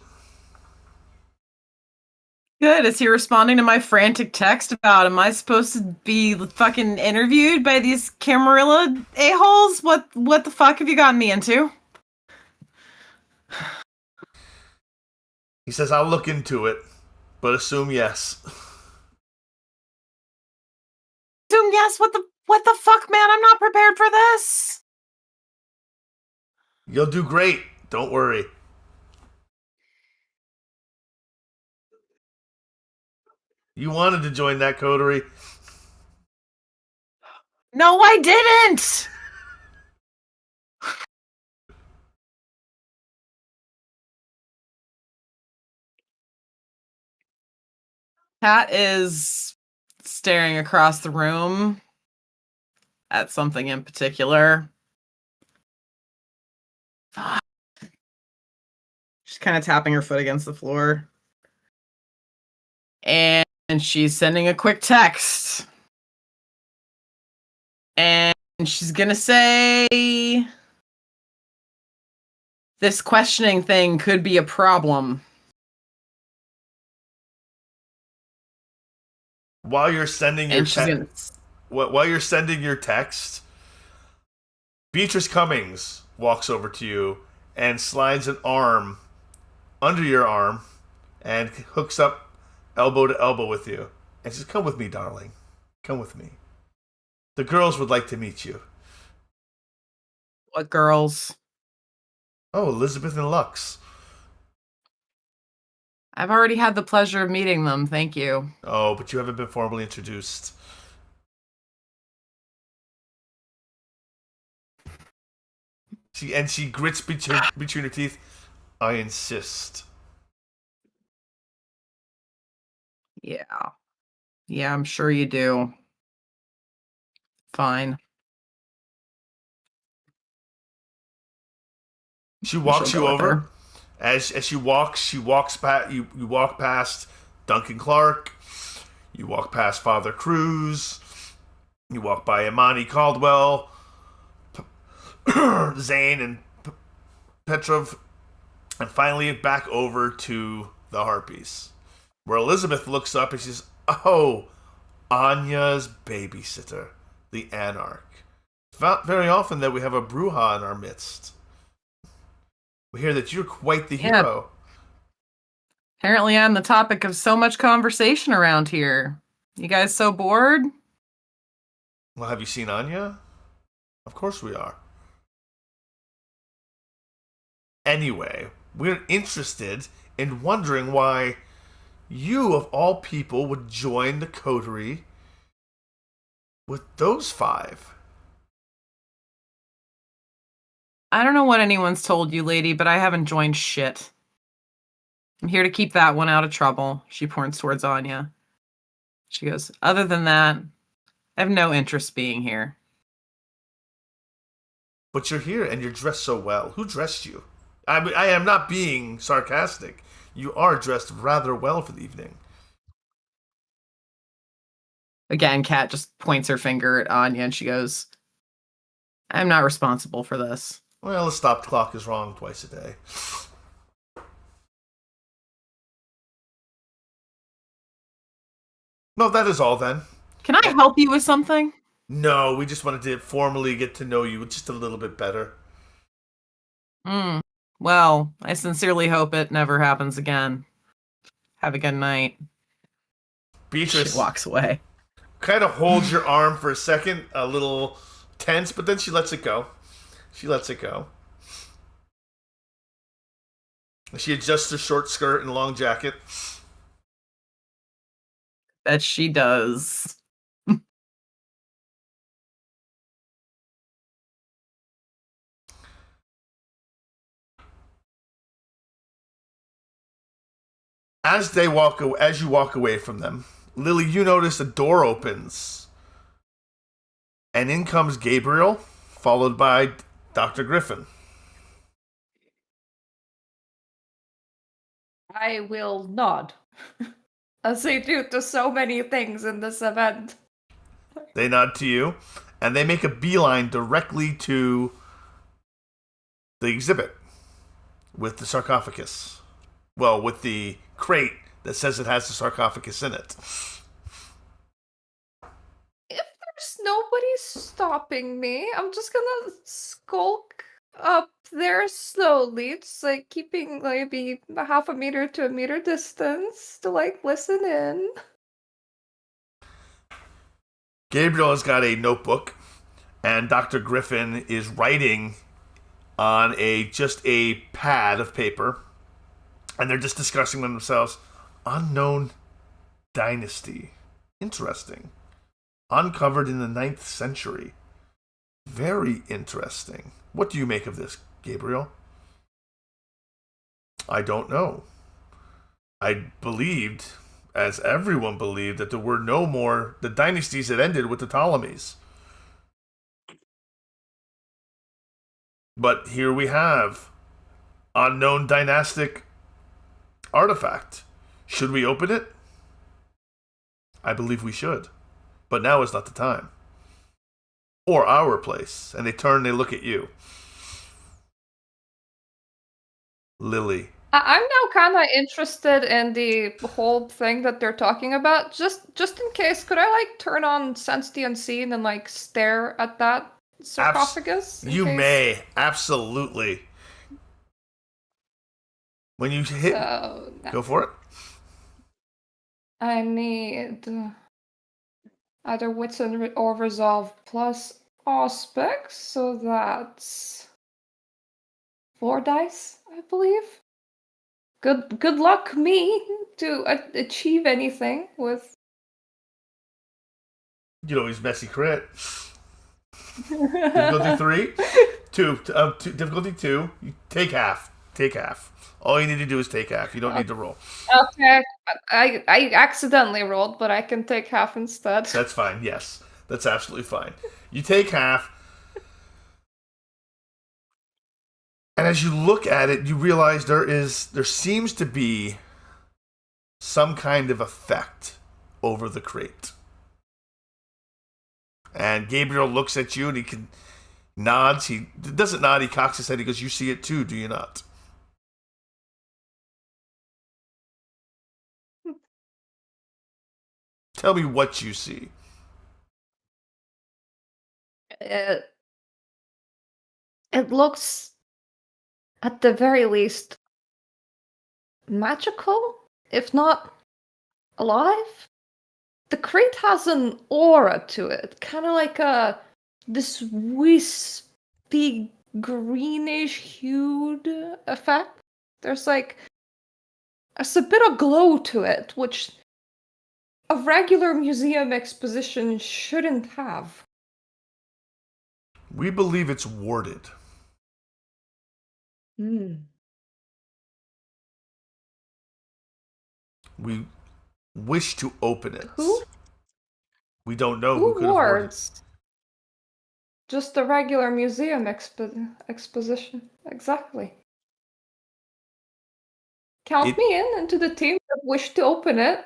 Good. Is he responding to my frantic text about, am I supposed to be fucking interviewed by these Camarilla a-holes? What the fuck have you gotten me into? He says, I'll look into it, but assume yes. Assume yes. What the fuck, man? I'm not prepared for this. You'll do great. Don't worry. You wanted to join that coterie. No, I didn't. Kat is staring across the room at something in particular. Fuck. She's kind of tapping her foot against the floor. And she's sending a quick text. And she's going to say, this questioning thing could be a problem. While you're sending your And she's gonna... while you're sending your text, Beatrice Cummings walks over to you and slides an arm under your arm and hooks up elbow to elbow with you and says, "Come with me, darling. Come with me. The girls would like to meet you." What girls? Oh, Elizabeth and Lux. I've already had the pleasure of meeting them, thank you. Oh, but you haven't been formally introduced. She grits between her teeth. I insist. Yeah. Yeah, I'm sure you do. Fine. She walks She'll you go with over. her. As she walks past you. You walk past Duncan Clark. You walk past Father Cruz. You walk by Imani Caldwell, Zane, and Petrov, and finally back over to the Harpies, where Elizabeth looks up and she says, "Oh, Anya's babysitter, the Anarch. It's not very often that we have a Bruja in our midst. We hear that you're quite the hero." Apparently I'm the topic of so much conversation around here. You guys so bored? Well, have you seen Anya? Of course we are. Anyway, we're interested in wondering why you, of all people, would join the coterie with those five. I don't know what anyone's told you, lady, but I haven't joined shit. I'm here to keep that one out of trouble. She points towards Anya. She goes, other than that, I have no interest being here. But you're here and you're dressed so well. Who dressed you? I am not being sarcastic. You are dressed rather well for the evening. Again, Kat just points her finger at Anya and she goes, I'm not responsible for this. Well, the stopped clock is wrong twice a day. No, that is all then. Can I help you with something? No, we just wanted to formally get to know you just a little bit better. Well, I sincerely hope it never happens again. Have a good night. Beatrice She walks away. kind of holds your arm for a second, a little tense, but then she lets it go. She lets it go. She adjusts her short skirt and long jacket. Bet she does. As you walk away from them, Lily, you notice a door opens, and in comes Gabriel, followed by Dr. Griffin. I will nod, as they do to so many things in this event. They nod to you, and they make a beeline directly to the exhibit with the sarcophagus. Well, with the crate that says it has the sarcophagus in it. If there's nobody stopping me, I'm just gonna skulk up there slowly, just like keeping maybe a half a meter to a meter distance to like listen in. Gabriel has got a notebook, and Dr. Griffin is writing on just a pad of paper, and they're just discussing themselves. Unknown dynasty. Interesting. Uncovered in the 9th century. Very interesting. What do you make of this, Gabriel? I don't know. I believed, as everyone believed, that there were no more. The dynasties had ended with the Ptolemies. But here we have unknown dynastic artifact. Should we open it? I believe we should. But now is not the time. Or our place. And they turn and they look at you. Lily. I'm now kind of interested in the whole thing that they're talking about. Just in case, could I like turn on Sense the Unseen and like stare at that sarcophagus? You may. Absolutely. When you hit... So, go for it. I need either Wits or Resolve plus Aspects, so that's 4 dice, I believe. Good luck me to achieve anything with. You know, he's messy crit. Difficulty 3? 2. Difficulty 2. You take half. Take half. All you need to do is take half. You don't need to roll. Okay. I accidentally rolled, but I can take half instead. That's fine. Yes. That's absolutely fine. You take half. And as you look at it, you realize there seems to be some kind of effect over the crate. And Gabriel looks at you and he nods. He doesn't nod, he cocks his head. He goes, you see it too, do you not? Tell me what you see. It looks, at the very least, magical, if not alive. The crate has an aura to it, kind of like this wispy greenish hued effect. There's a bit of glow to it, which a regular museum exposition shouldn't have. We believe it's warded. We wish to open it. Who? We don't know who could have wards? Just a regular museum exposition. Exactly. Count me into the team that wish to open it.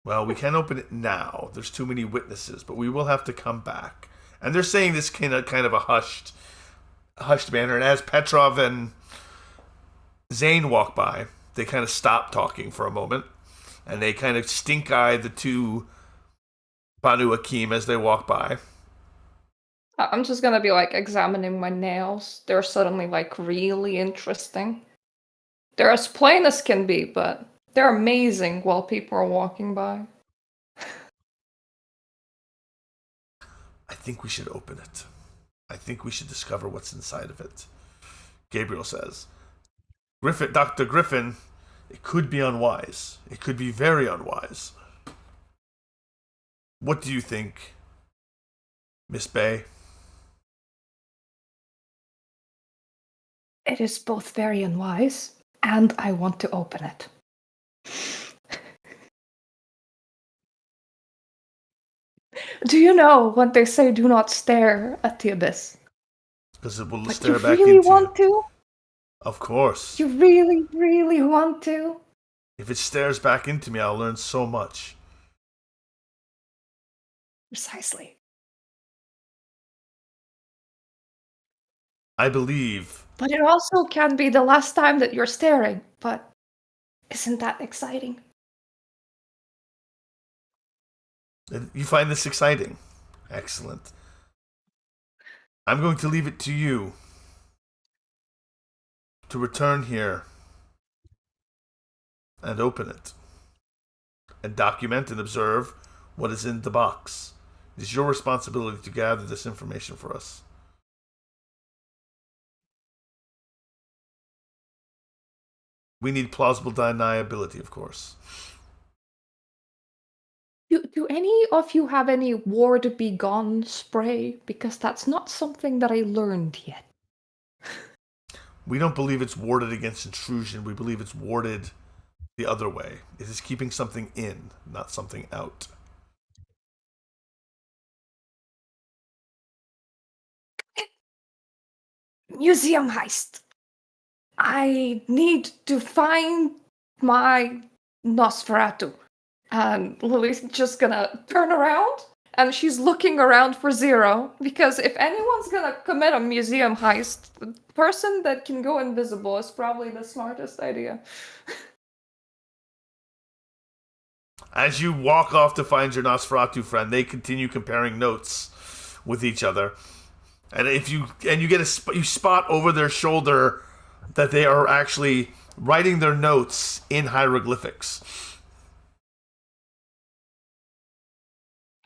Well, we can't open it now. There's too many witnesses, but we will have to come back. And they're saying this kind of a hushed manner. And as Petrov and Zane walk by, they kind of stop talking for a moment. And they kind of stink-eye the two Banu Akim as they walk by. I'm just gonna be examining my nails. They're suddenly really interesting. They're as plain as can be, but they're amazing while people are walking by. I think we should open it. I think we should discover what's inside of it. Gabriel says, Dr. Griffin, it could be unwise. It could be very unwise. What do you think, Miss Bay? It is both very unwise, and I want to open it. Do you know when they say do not stare at the abyss? Because it will But stare you back really into want you. to? Of course. You really, really want to? If it stares back into me, I'll learn so much. Precisely. I believe. But it also can be the last time that you're staring. But isn't that exciting? You find this exciting. Excellent. I'm going to leave it to you, to return here and open it and document and observe what is in the box. It is your responsibility to gather this information for us. We need plausible deniability, of course. Do any of you have any ward begone spray? Because that's not something that I learned yet. We don't believe it's warded against intrusion. We believe it's warded the other way. It is keeping something in, not something out. Museum heist. I need to find my Nosferatu. And Lily's just gonna turn around and she's looking around for Zero, because if anyone's gonna commit a museum heist, the person that can go invisible is probably the smartest idea. As you walk off to find your Nosferatu friend, they continue comparing notes with each other. And you spot over their shoulder that they are actually writing their notes in hieroglyphics.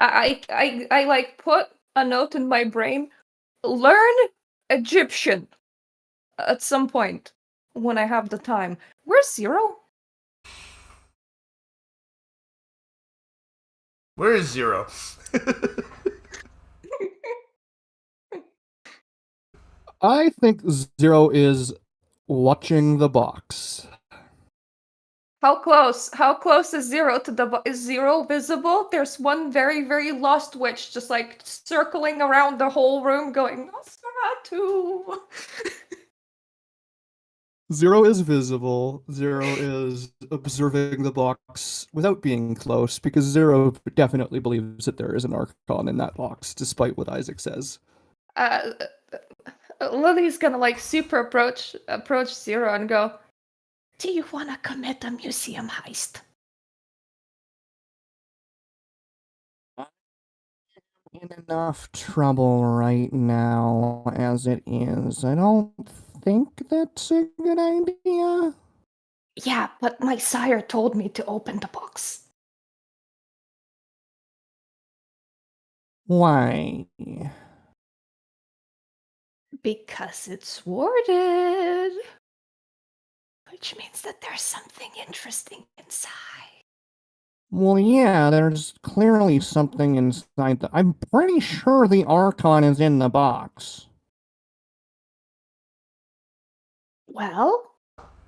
I like put a note in my brain. Learn Egyptian at some point when I have the time. Where's Zero? Where is Zero? I think Zero is watching the box. How close? How close is Zero to the is Zero visible? There's one very, very lost witch just like circling around the whole room going, Nosferatu! Zero is visible. Zero is observing the box without being close, because Zero definitely believes that there is an Archon in that box, despite what Isaac says. Lily's gonna like super approach Zero and go, do you want to commit a museum heist? In enough trouble right now as it is. I don't think that's a good idea. Yeah, but my sire told me to open the box. Why? Because it's warded. Which means that there's something interesting inside. Well, yeah, there's clearly something inside the... I'm pretty sure the Archon is in the box. Well,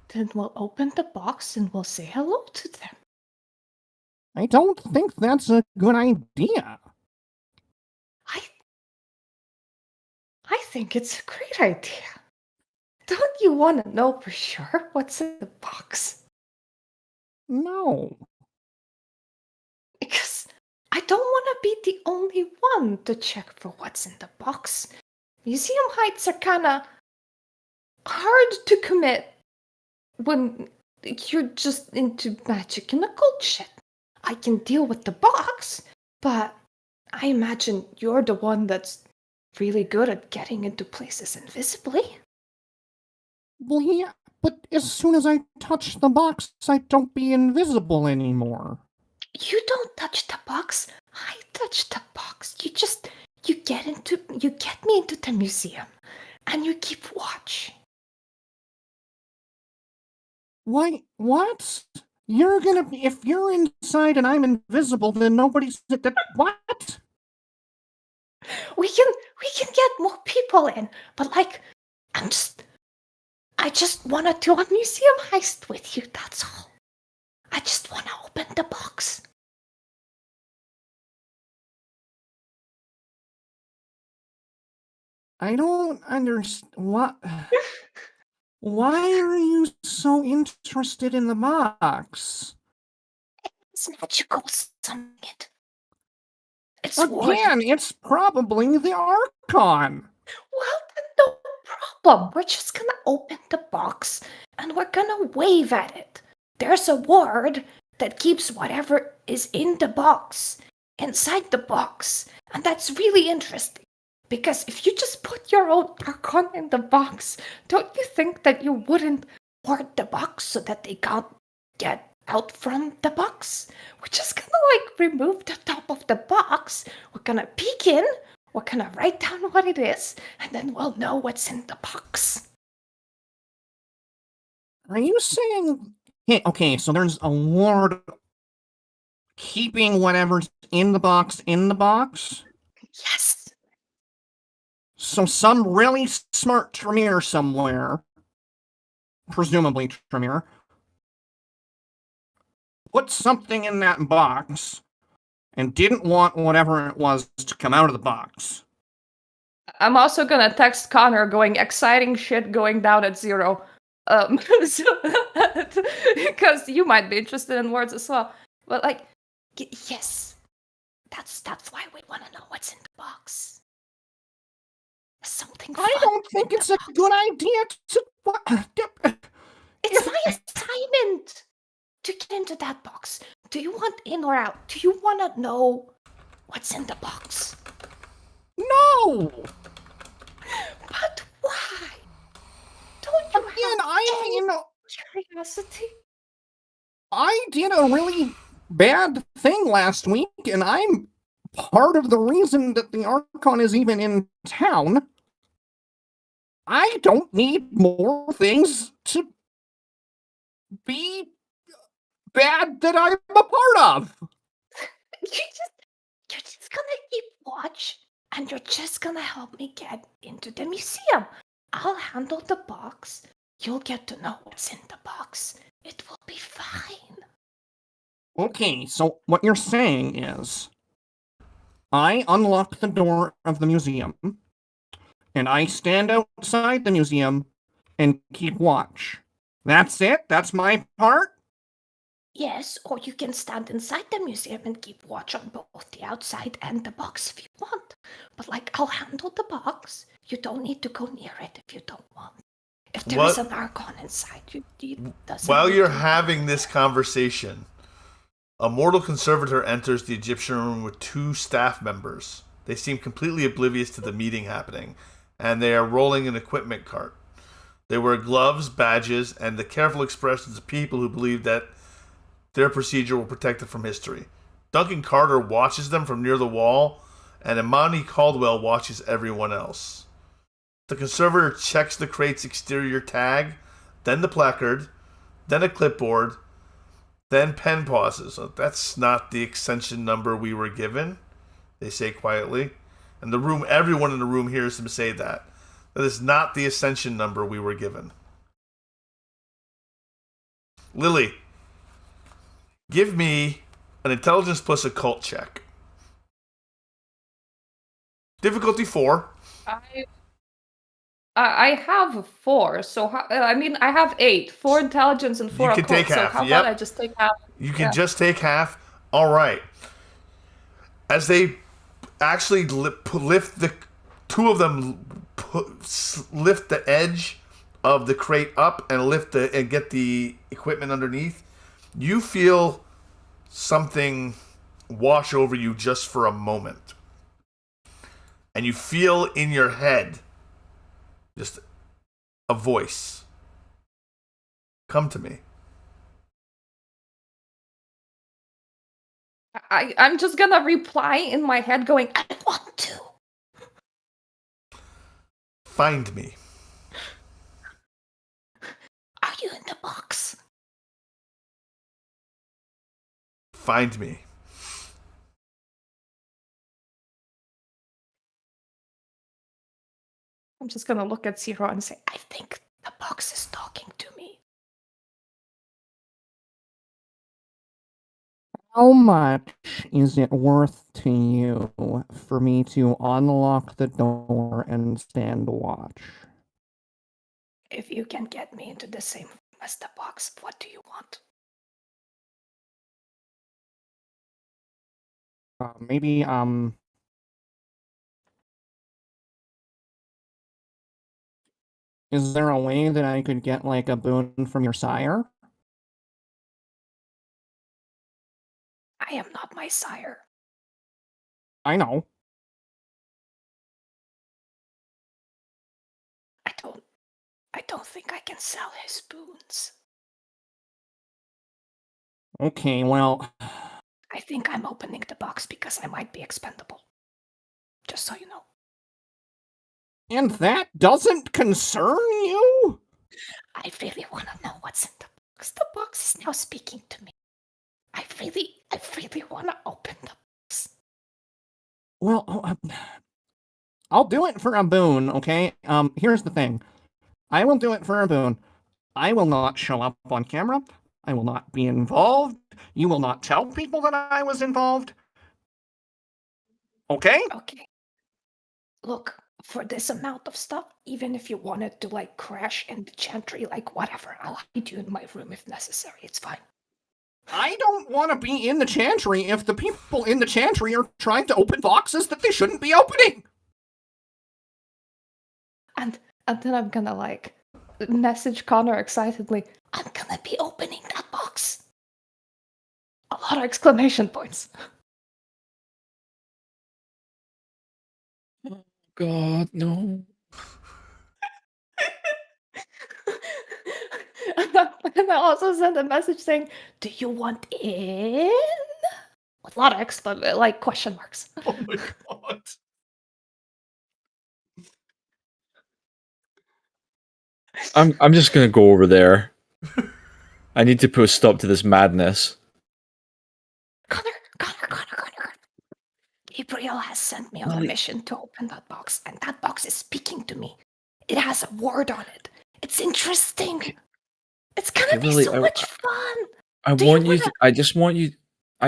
then we'll open the box and we'll say hello to them. I don't think that's a good idea. I think it's a great idea. Don't you want to know for sure what's in the box? No. Because I don't want to be the only one to check for what's in the box. Museum heists are kind of hard to commit when you're just into magic and occult shit. I can deal with the box, but I imagine you're the one that's really good at getting into places invisibly. Well, yeah, but as soon as I touch the box, I don't be invisible anymore. You don't touch the box. I touch the box. You get me into the museum, and you keep watch. Why? What? You're gonna be... If you're inside and I'm invisible, then nobody's... What? We can get more people in, but like, I just want to do a museum heist with you. That's all. I just want to open the box. I don't understand. What? Why are you so interested in the box? It's magical, something. It's Again, it's probably the Archon. Well, then no problem. We're just gonna open the box and we're gonna wave at it. There's a ward that keeps whatever is in the box inside the box, and that's really interesting. Because if you just put your own Archon in the box, don't you think that you wouldn't ward the box so that they can't get out from the box? We're just gonna remove the top of the box. We're gonna peek in. We're gonna write down what it is, and then we'll know what's in the box. Are you saying... Okay, so there's a ward keeping whatever's in the box in the box? Yes. So some really smart Tremere somewhere, presumably Tremere, put something in that box and didn't want whatever it was to come out of the box. I'm also gonna text Connor going, exciting shit going down at 0. Because you might be interested in words as well. But yes, that's why we want to know what's in the box. Something. I don't think it's a good idea to... It's my assignment to get into that box. Do you want in or out? Do you want to know what's in the box? No! But why? Don't you have curiosity? I did a really bad thing last week, and I'm part of the reason that the Archon is even in town. I don't need more things to be bad that I'm a part of. You're just gonna keep watch, and you're just gonna help me get into the museum. I'll handle the box. You'll get to know what's in the box. It will be fine. Okay, so what you're saying is, I unlock the door of the museum, and I stand outside the museum and keep watch. That's it? That's my part? Yes, or you can stand inside the museum and keep watch on both the outside and the box if you want. But I'll handle the box. You don't need to go near it if you don't want. If there is an Archon inside, you doesn't. While you're having this conversation, a mortal conservator enters the Egyptian room with 2 staff members. They seem completely oblivious to the meeting happening, and they are rolling an equipment cart. They wear gloves, badges, and the careful expressions of people who believe that their procedure will protect them from history. Duncan Carter watches them from near the wall, and Imani Caldwell watches everyone else. The conservator checks the crate's exterior tag, then the placard, then a clipboard, then pen pauses. So that's not the ascension number we were given, they say quietly. And everyone in the room hears him say that. That is not the ascension number we were given. Lily, give me an intelligence plus occult check. Difficulty 4. I have 4, so I have 8. 4 intelligence and 4 You can occult. take half. So how Yep. about I just take half? You can just take half. All right. As they actually lift the 2 of them lift the edge of the crate up and and get the equipment underneath, you feel something wash over you just for a moment. And you feel in your head just a voice. Come to me. I'm just gonna reply in my head going, I want to. Find me. Are you in the box? Find me. I'm just gonna look at Zero and say, I think the box is talking to me. How much is it worth to you for me to unlock the door and stand watch? If you can get me into the same room as the box, what do you want? Maybe, is there a way that I could get, a boon from your sire? I am not my sire. I know. I don't think I can sell his spoons. Okay, well, I think I'm opening the box because I might be expendable. Just so you know. and that doesn't concern you? I really want to know what's in the box. The box is now speaking to me. I really want to open the box. Well, I'll do it for a boon, okay? Here's the thing. I will do it for a boon. I will not show up on camera. I will not be involved. You will not tell people that I was involved. Okay? Okay. Look, for this amount of stuff, even if you wanted to like crash in the chantry, like whatever, I'll hide you in my room if necessary. It's fine. I don't want to be in the chantry if the people in the chantry are trying to open boxes that they shouldn't be opening. And then I'm gonna like message Connor excitedly. I'm gonna be opening that box. A lot of exclamation points. God, no. And I also sent a message saying, "Do you want in?" With a lot of question marks. Oh my god. I'm just gonna go over there. I need to put a stop to this madness. Connor. Gabriel has sent me on a Lily. mission to open that box, and that box is speaking to me. It has a word on it. It's interesting. It's gonna be Lily, so much fun. I Do you want you. wanna- I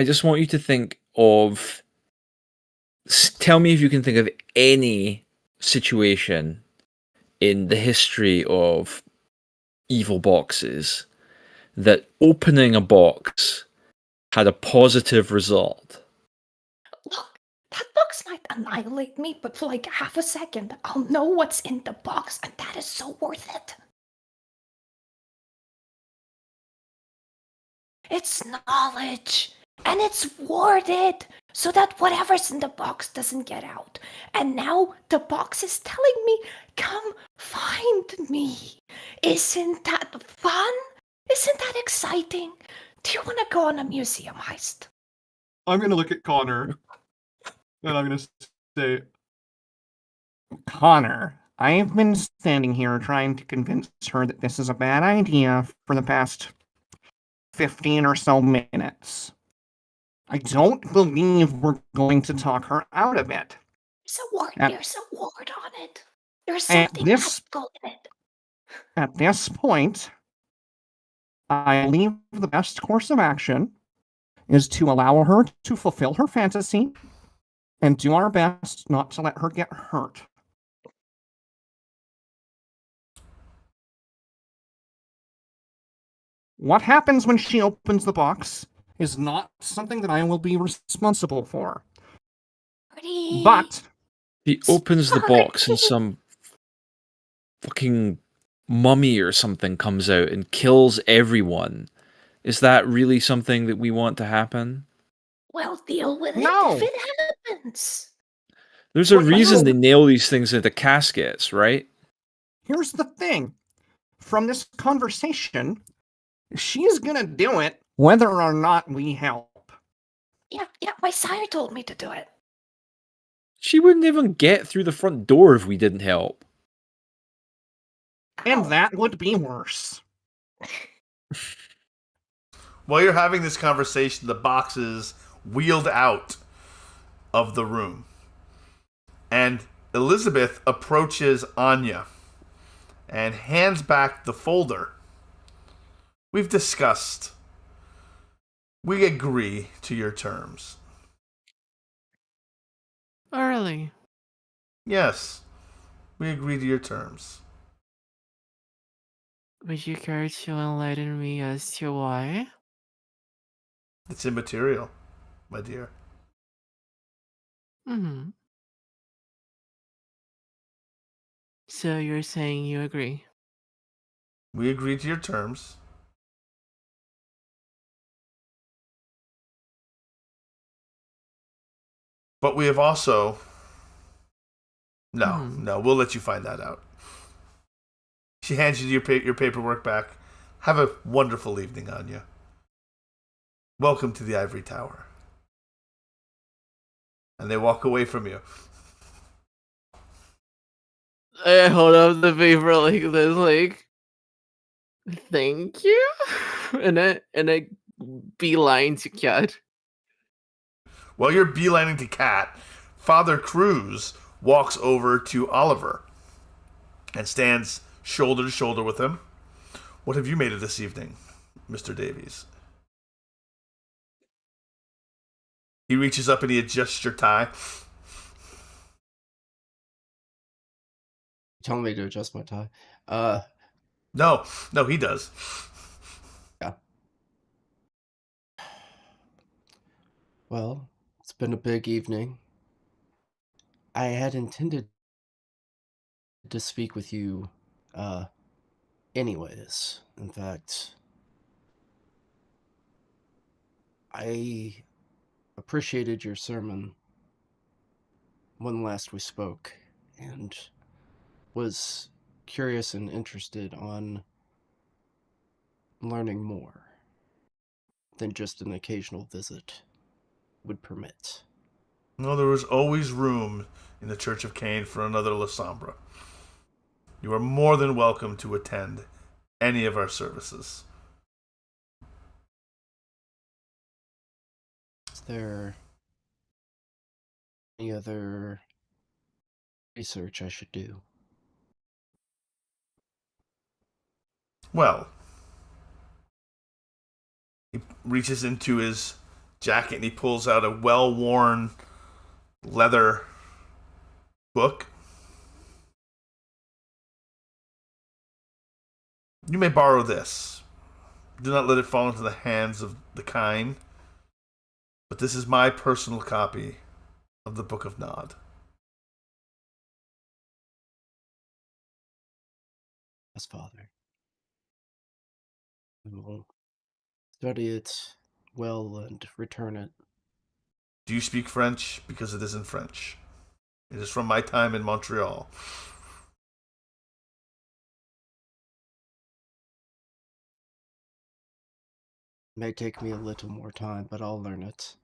just want you to think of. Tell me if you can think of any situation in the history of evil boxes that opening a box had a positive result. Look, that box might annihilate me, but for like half a second, I'll know what's in the box, and that is so worth it. It's knowledge, and it's warded so that whatever's in the box doesn't get out. And now the box is telling me, come find me. Isn't that fun? Isn't that exciting? Do you want to go on a museum heist? I'm gonna look at Connor, and I'm gonna say, Connor, I've been standing here trying to convince her that this is a bad idea for the past 15 or so minutes. I don't believe we're going to talk her out of it. There's a word on it. There's At something this- magical in it. At this point, I believe the best course of action is to allow her to fulfill her fantasy and do our best not to let her get hurt. What happens when she opens the box is not something that I will be responsible for. Pretty. But He opens the box and some fucking mummy or something comes out and kills everyone. Is that really something that we want to happen? Well, deal with No. it if it happens. There's a What- reason no. they nail these things into caskets, right? here's the thing. From this conversation, she's gonna do it whether or not we help. Yeah, my sire told me to do it. She wouldn't even get through the front door if we didn't help. And Ow. that would be worse. While you're having this conversation, the box is wheeled out of the room. And Elizabeth approaches Anya and hands back the folder. We've discussed. We agree to your terms. Early. Yes, we agree to your terms. Would you care to enlighten me as to why? It's immaterial, my dear. Hmm. So you're saying you agree? We agree to your terms. But we have also... No, we'll let you find that out. She hands you your paperwork back. Have a wonderful evening, Anya. Welcome to the Ivory Tower. And they walk away from you. I hold up the paper like this, like, thank you, and I beeline to Cat. While you're beelining to Cat, Father Cruz walks over to Oliver and stands shoulder to shoulder with him. What have you made of this evening, Mr. Davies? He reaches up and he adjusts your tie. Telling me to adjust my tie. No, he does. Yeah. Well, it's been a big evening. I had intended to speak with you, anyways. In fact, I appreciated your sermon when last we spoke, and was curious and interested on learning more than just an occasional visit would permit. No, there was always room in the Church of Cain for another La Sombra. You are more than welcome to attend any of our services. Is there any other research I should do? Well, he reaches into his jacket and he pulls out a well-worn leather book. You may borrow this. Do not let it fall into the hands of the kind. But this is my personal copy of the Book of Nod. Yes, Father. I will study it well and return it. Do you speak French? Because it is in French. It is from my time in Montreal. It may take me a little more time, but I'll learn it.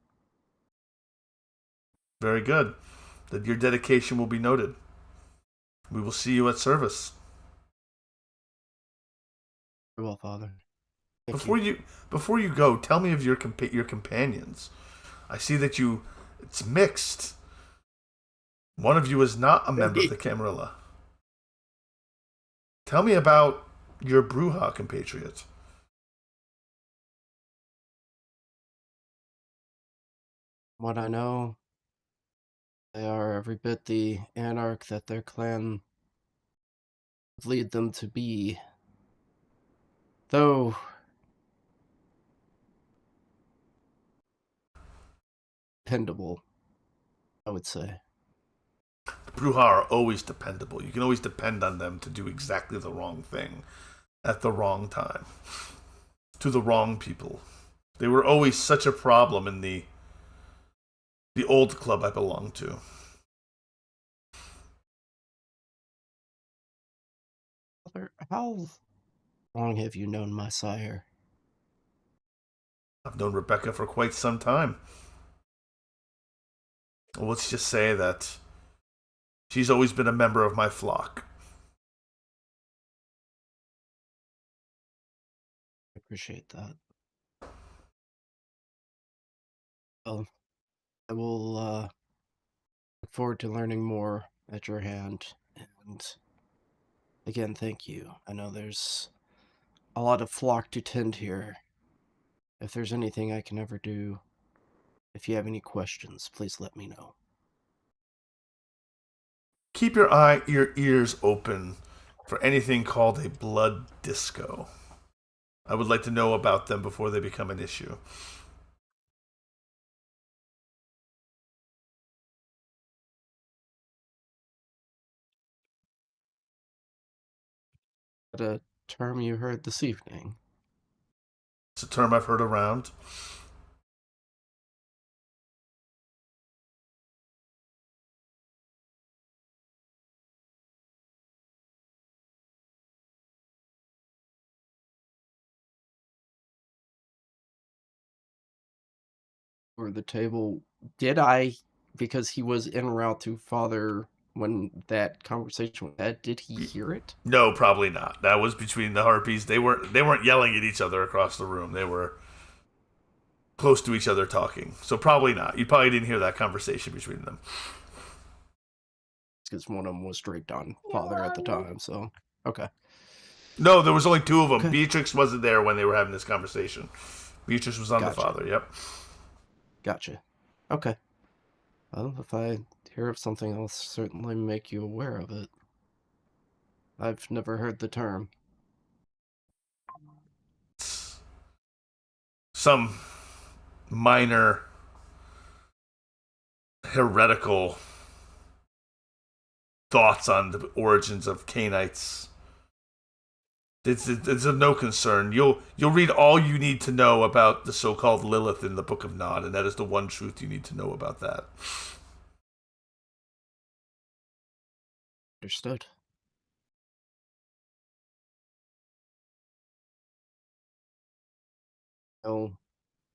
Very good. That your dedication will be noted. We will see you at service. Very well, Father. Thank Before you go, tell me of your companions. I see that it's mixed. One of you is not a member of the Camarilla. Tell me about your Bruja compatriot. What I know, they are every bit the anarch that their clan would lead them to be. Though dependable, I would say. The Bruja are always dependable. You can always depend on them to do exactly the wrong thing at the wrong time to the wrong people. They were always such a problem in the old club I belonged to. Father, how long have you known my sire? I've known Rebecca for quite some time. Well, let's just say that she's always been a member of my flock. I appreciate that. Well, I will look forward to learning more at your hand. And again, thank you. I know there's a lot of flock to tend here. If there's anything I can ever do, if you have any questions, please let me know. Keep your ears open for anything called a blood disco. I would like to know about them before they become an issue. What a term you heard this evening. It's a term I've heard around. over the table. Did I, because he was en route to Father when that conversation was had, did he hear it? No, probably not. That was between the harpies. They weren't yelling at each other across the room. They were close to each other talking. So probably not. You probably didn't hear that conversation between them. Because one of them was draped on Father at the time, so okay. No, there was only two of them. Okay. Beatrix wasn't there when they were having this conversation. Beatrix was on Gotcha. the father, yep. Gotcha. Okay. Well, if I hear of something, I'll certainly make you aware of it. I've never heard the term. Some minor heretical thoughts on the origins of Cainites. It's of no concern. You'll read all you need to know about the so-called Lilith in the Book of Nod, and that is the one truth you need to know about that. Understood. He'll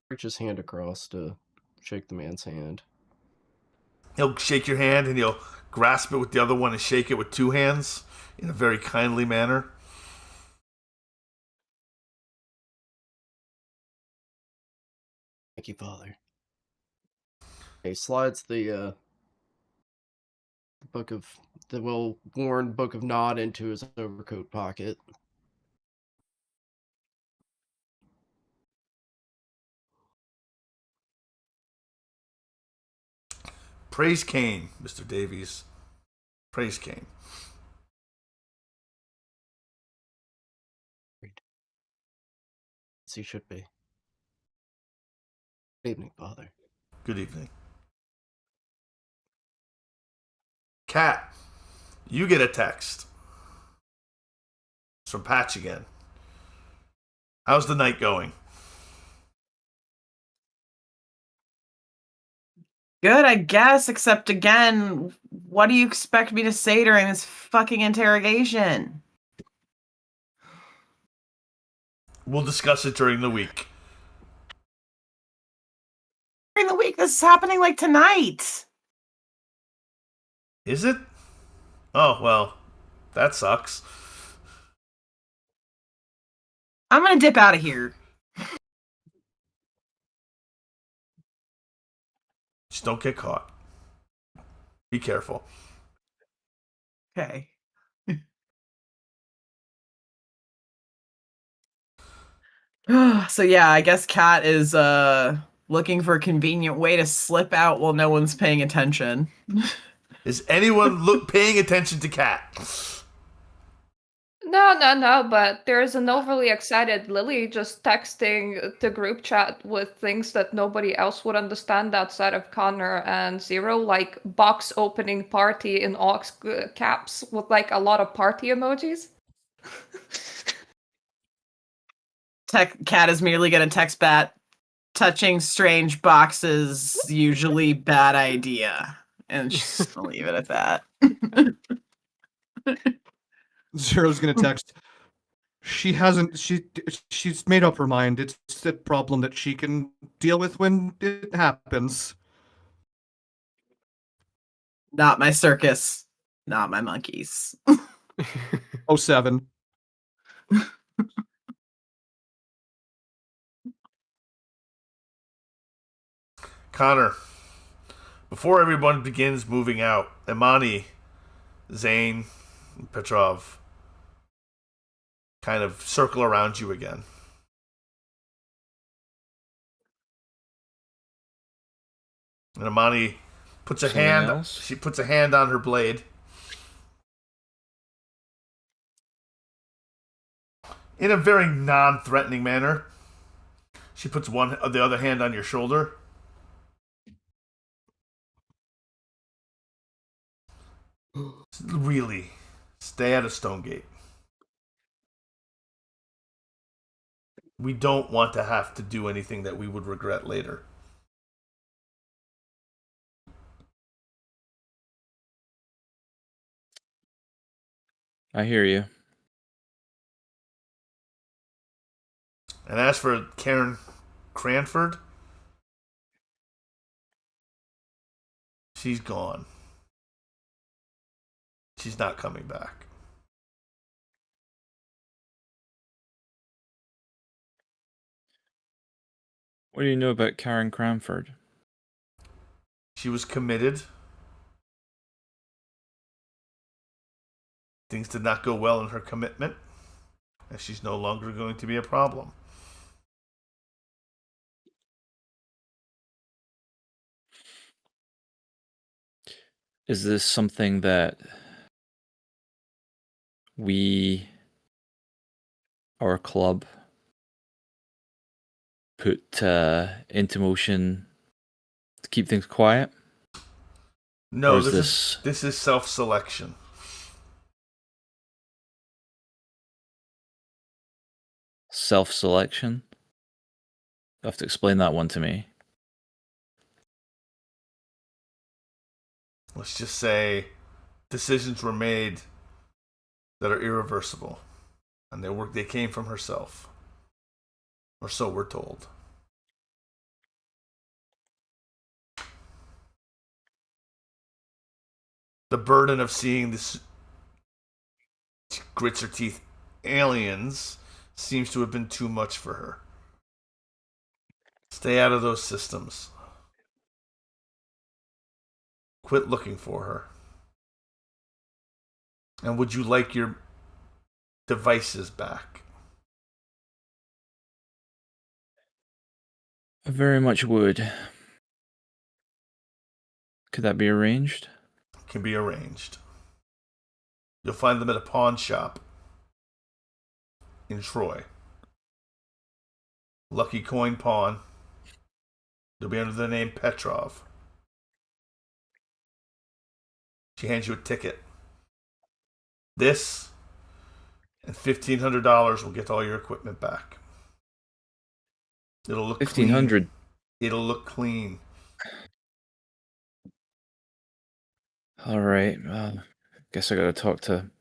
reach his hand across to shake the man's hand. He'll shake your hand, and he'll grasp it with the other one and shake it with two hands in a very kindly manner. Thank you, Father. He slides the well-worn Book of Nod into his overcoat pocket. Praise Cain, Mr. Davies. Praise Cain. As he should be. Good evening, Father. Good evening. Kat, you get a text. It's from Patch again. How's the night going? Good, I guess, except again, what do you expect me to say during this fucking interrogation? We'll discuss it during the week. During the week, this is happening like tonight. Is it? Oh, well, that sucks. I'm gonna dip out of here. Just don't get caught. Be careful. Okay. So yeah, I guess Kat is looking for a convenient way to slip out while no one's paying attention. Is anyone paying attention to Kat? No, but there's an overly excited Lily just texting the group chat with things that nobody else would understand outside of Connor and Zero, like box opening party in all caps with like a lot of party emojis. Kat is merely gonna text back, touching strange boxes, usually bad idea. And she's gonna leave it at that. Zero's gonna text. She's made up her mind. It's a problem that she can deal with when it happens. Not my circus. Not my monkeys. 07. Connor, before everyone begins moving out, Imani, Zane, and Petrov kind of circle around you again. And Imani puts a Something hand. else? She puts a hand on her blade. In a very non-threatening manner. She puts the other hand on your shoulder. Really, stay out of Stonegate. We don't want to have to do anything that we would regret later. I hear you. And as for Karen Cranford, She's gone. She's not coming back. What do you know about Karen Cranford? She was committed. Things did not go well in her commitment, and she's no longer going to be a problem. Is this something that we, our club, put into motion to keep things quiet? No, Or is this is self-selection. self-selection? You have to explain that one to me. Let's just say decisions were made that are irreversible, and they came from herself, or so we're told. The burden of seeing this grits her teeth aliens seems to have been too much for her. Stay out of those systems. Quit looking for her. And would you like your devices back? I very much would. Could that be arranged? Can be arranged. You'll find them at a pawn shop in Troy. Lucky Coin Pawn. They'll be under the name Petrov. She hands you a ticket. This and $1,500 will get all your equipment back. It'll look $1,500. clean. It'll look clean. All right. Guess I gotta talk to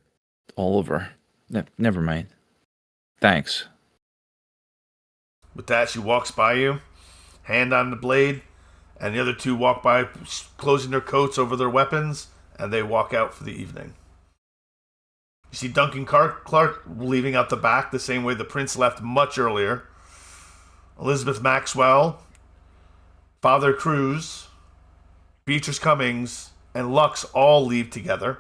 Oliver. Never mind. Thanks. With that, she walks by you, hand on the blade, and the other two walk by, closing their coats over their weapons, and they walk out for the evening. You see Duncan Clark leaving out the back the same way the prince left much earlier. Elizabeth Maxwell, Father Cruz, Beatrice Cummings, and Lux all leave together.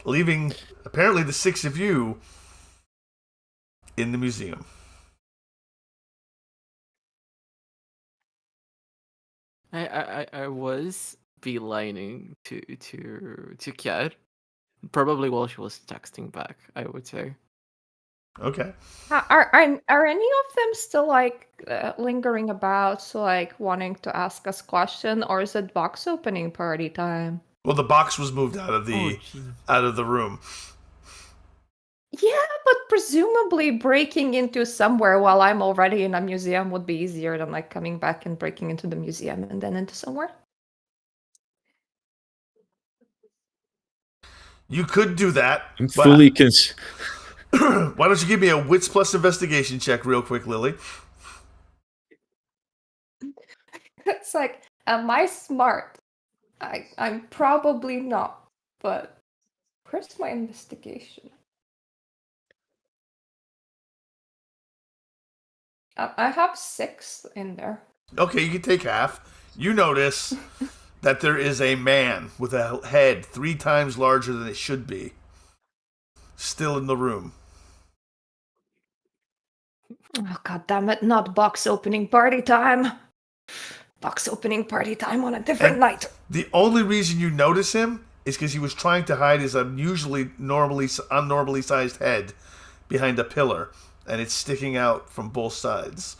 Leaving, apparently, the six of you in the museum. I was beelining to Kat, probably while she was texting back, I would say. Okay. Are any of them still like lingering about, so like wanting to ask us question, or is it box opening party time? Well, the box was moved out of the room. Yeah, but presumably breaking into somewhere while I'm already in a museum would be easier than like coming back and breaking into the museum and then into somewhere. You could do that. I'm fully Why don't you give me a wits plus investigation check real quick, Lily? It's like, am I smart? I'm probably not, but where's my investigation? I have 6 in there. Okay, you can take half. You notice that there is a man with a head 3 times larger than it should be, still in the room. Oh, God damn it, not box opening party time. Box opening party time on a different night. The only reason you notice him is because he was trying to hide his unnormally sized head behind a pillar, and it's sticking out from both sides.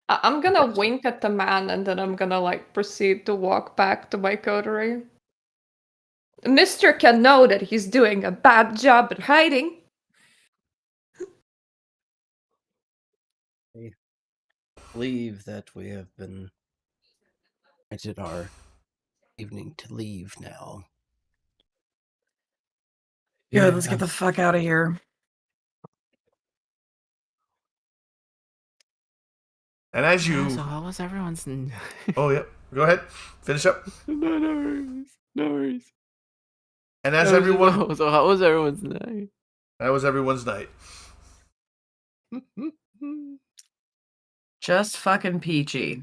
I'm gonna wink at the man, and then I'm gonna like proceed to walk back to my coterie. Mr. can know that he's doing a bad job at hiding. believe that we have been granted our evening to leave now. Good, let's get the fuck out of here. And as you, So how was everyone's? oh yeah, go ahead, finish up. No worries. No worries. And as everyone, So how was everyone's night? that was everyone's night. Just fucking peachy.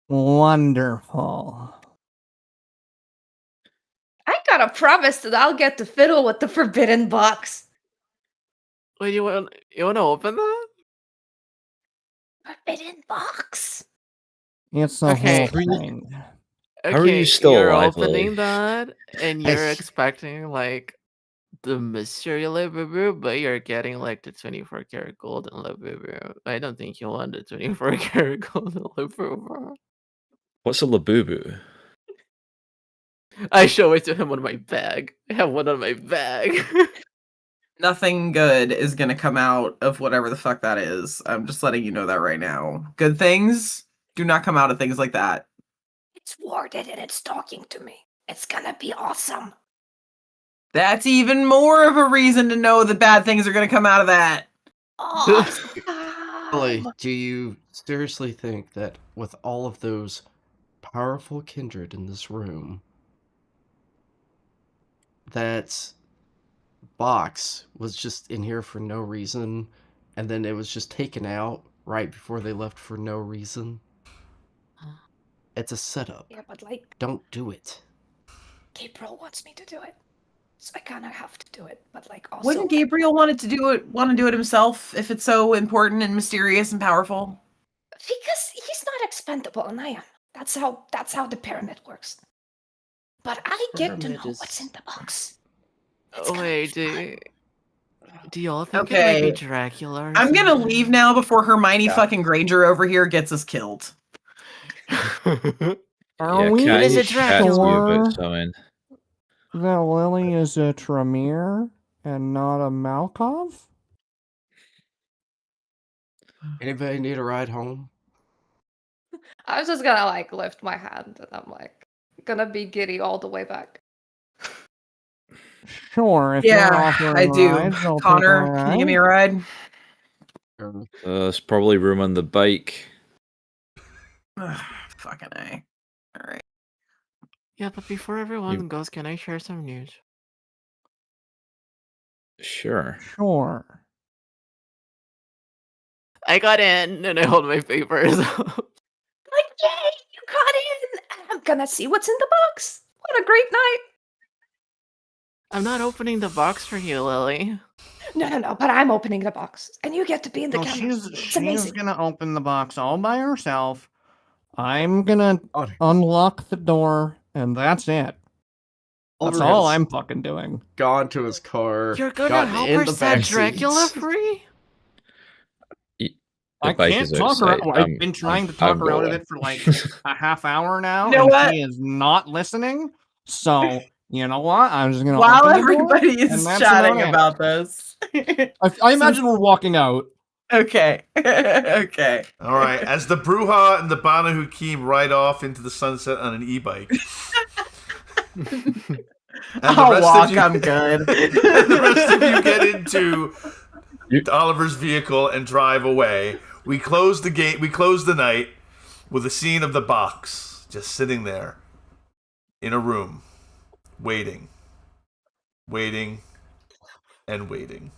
Wonderful. I got a promise that I'll get to fiddle with the forbidden box. Wait, you want to open that? Forbidden box. It's a Okay. whole thing. How are you still you're alive, opening Lily? that, and you're Hey. expecting like the mystery Labubu, but you're getting like the 24 karat gold and Labubu. I don't think you want the 24 karat gold and Labubu. What's a labubu? I show it to him on my bag. I have one on my bag. Nothing good is gonna come out of whatever the fuck that is. I'm just letting you know that right now. Good things do not come out of things like that. It's warded and it's talking to me. It's gonna be awesome. That's even more of a reason to know that bad things are gonna come out of that. Lily, Awesome. do you seriously think that with all of those powerful kindred in this room, that box was just in here for no reason, and then it was just taken out right before they left for no reason? It's a setup. Yeah, but like Don't do it. Gabriel wants me to do it, so I kind of have to do it. But like also, Wouldn't Gabriel want to do it himself if it's so important and mysterious and powerful? because he's not expendable and I am. That's how the pyramid works. But I get to know Pyramid what's in is- the box. It's Oh gonna wait, be do y'all think it might Okay. be Dracula? Or I'm gonna something? leave now before Hermione Yeah. fucking Granger over here gets us killed. Are Yeah, we Cat, is it Cat knew sure about something. that Lily is a Tremere and not a Malkov? Anybody need a ride home? I was just gonna like lift my hand and I'm like gonna be giddy all the way back. Sure, if Yeah, you're offering I do. rides, I'll take a Connor, can you give me a ride? Or There's probably room on the bike. Ugh, fucking A. Alright. Yeah, but before everyone goes, can I share some news? Sure. Sure. I got in, and I hold my papers. Like, yay, you got in! And I'm gonna see what's in the box. What a great night! I'm not opening the box for you, Lily. No, but I'm opening the box, and you get to be in the Well, camera. she's It's amazing. gonna open the box all by herself. I'm gonna Oh, unlock the door, and that's it. That's Oliver all has I'm fucking doing. gone to his car. You're gonna gotten help in her the set backseat. Dracula free? The I bike can't is talk her outside. out. I've been trying to talk her out of it for like a half hour now, You know and what? she is not listening. So, you know what? I'm just gonna While open the door, everybody is and that's chatting it. about this. I imagine we're walking out. Okay. Okay. All right, as the Bruja and the Bana Hakim ride off into the sunset on an e-bike. And the I'll rest walk, of you, I'm good. and the rest of you get into Oliver's vehicle and drive away. We close the gate. We close the night with a scene of the box just sitting there in a room, waiting, and waiting.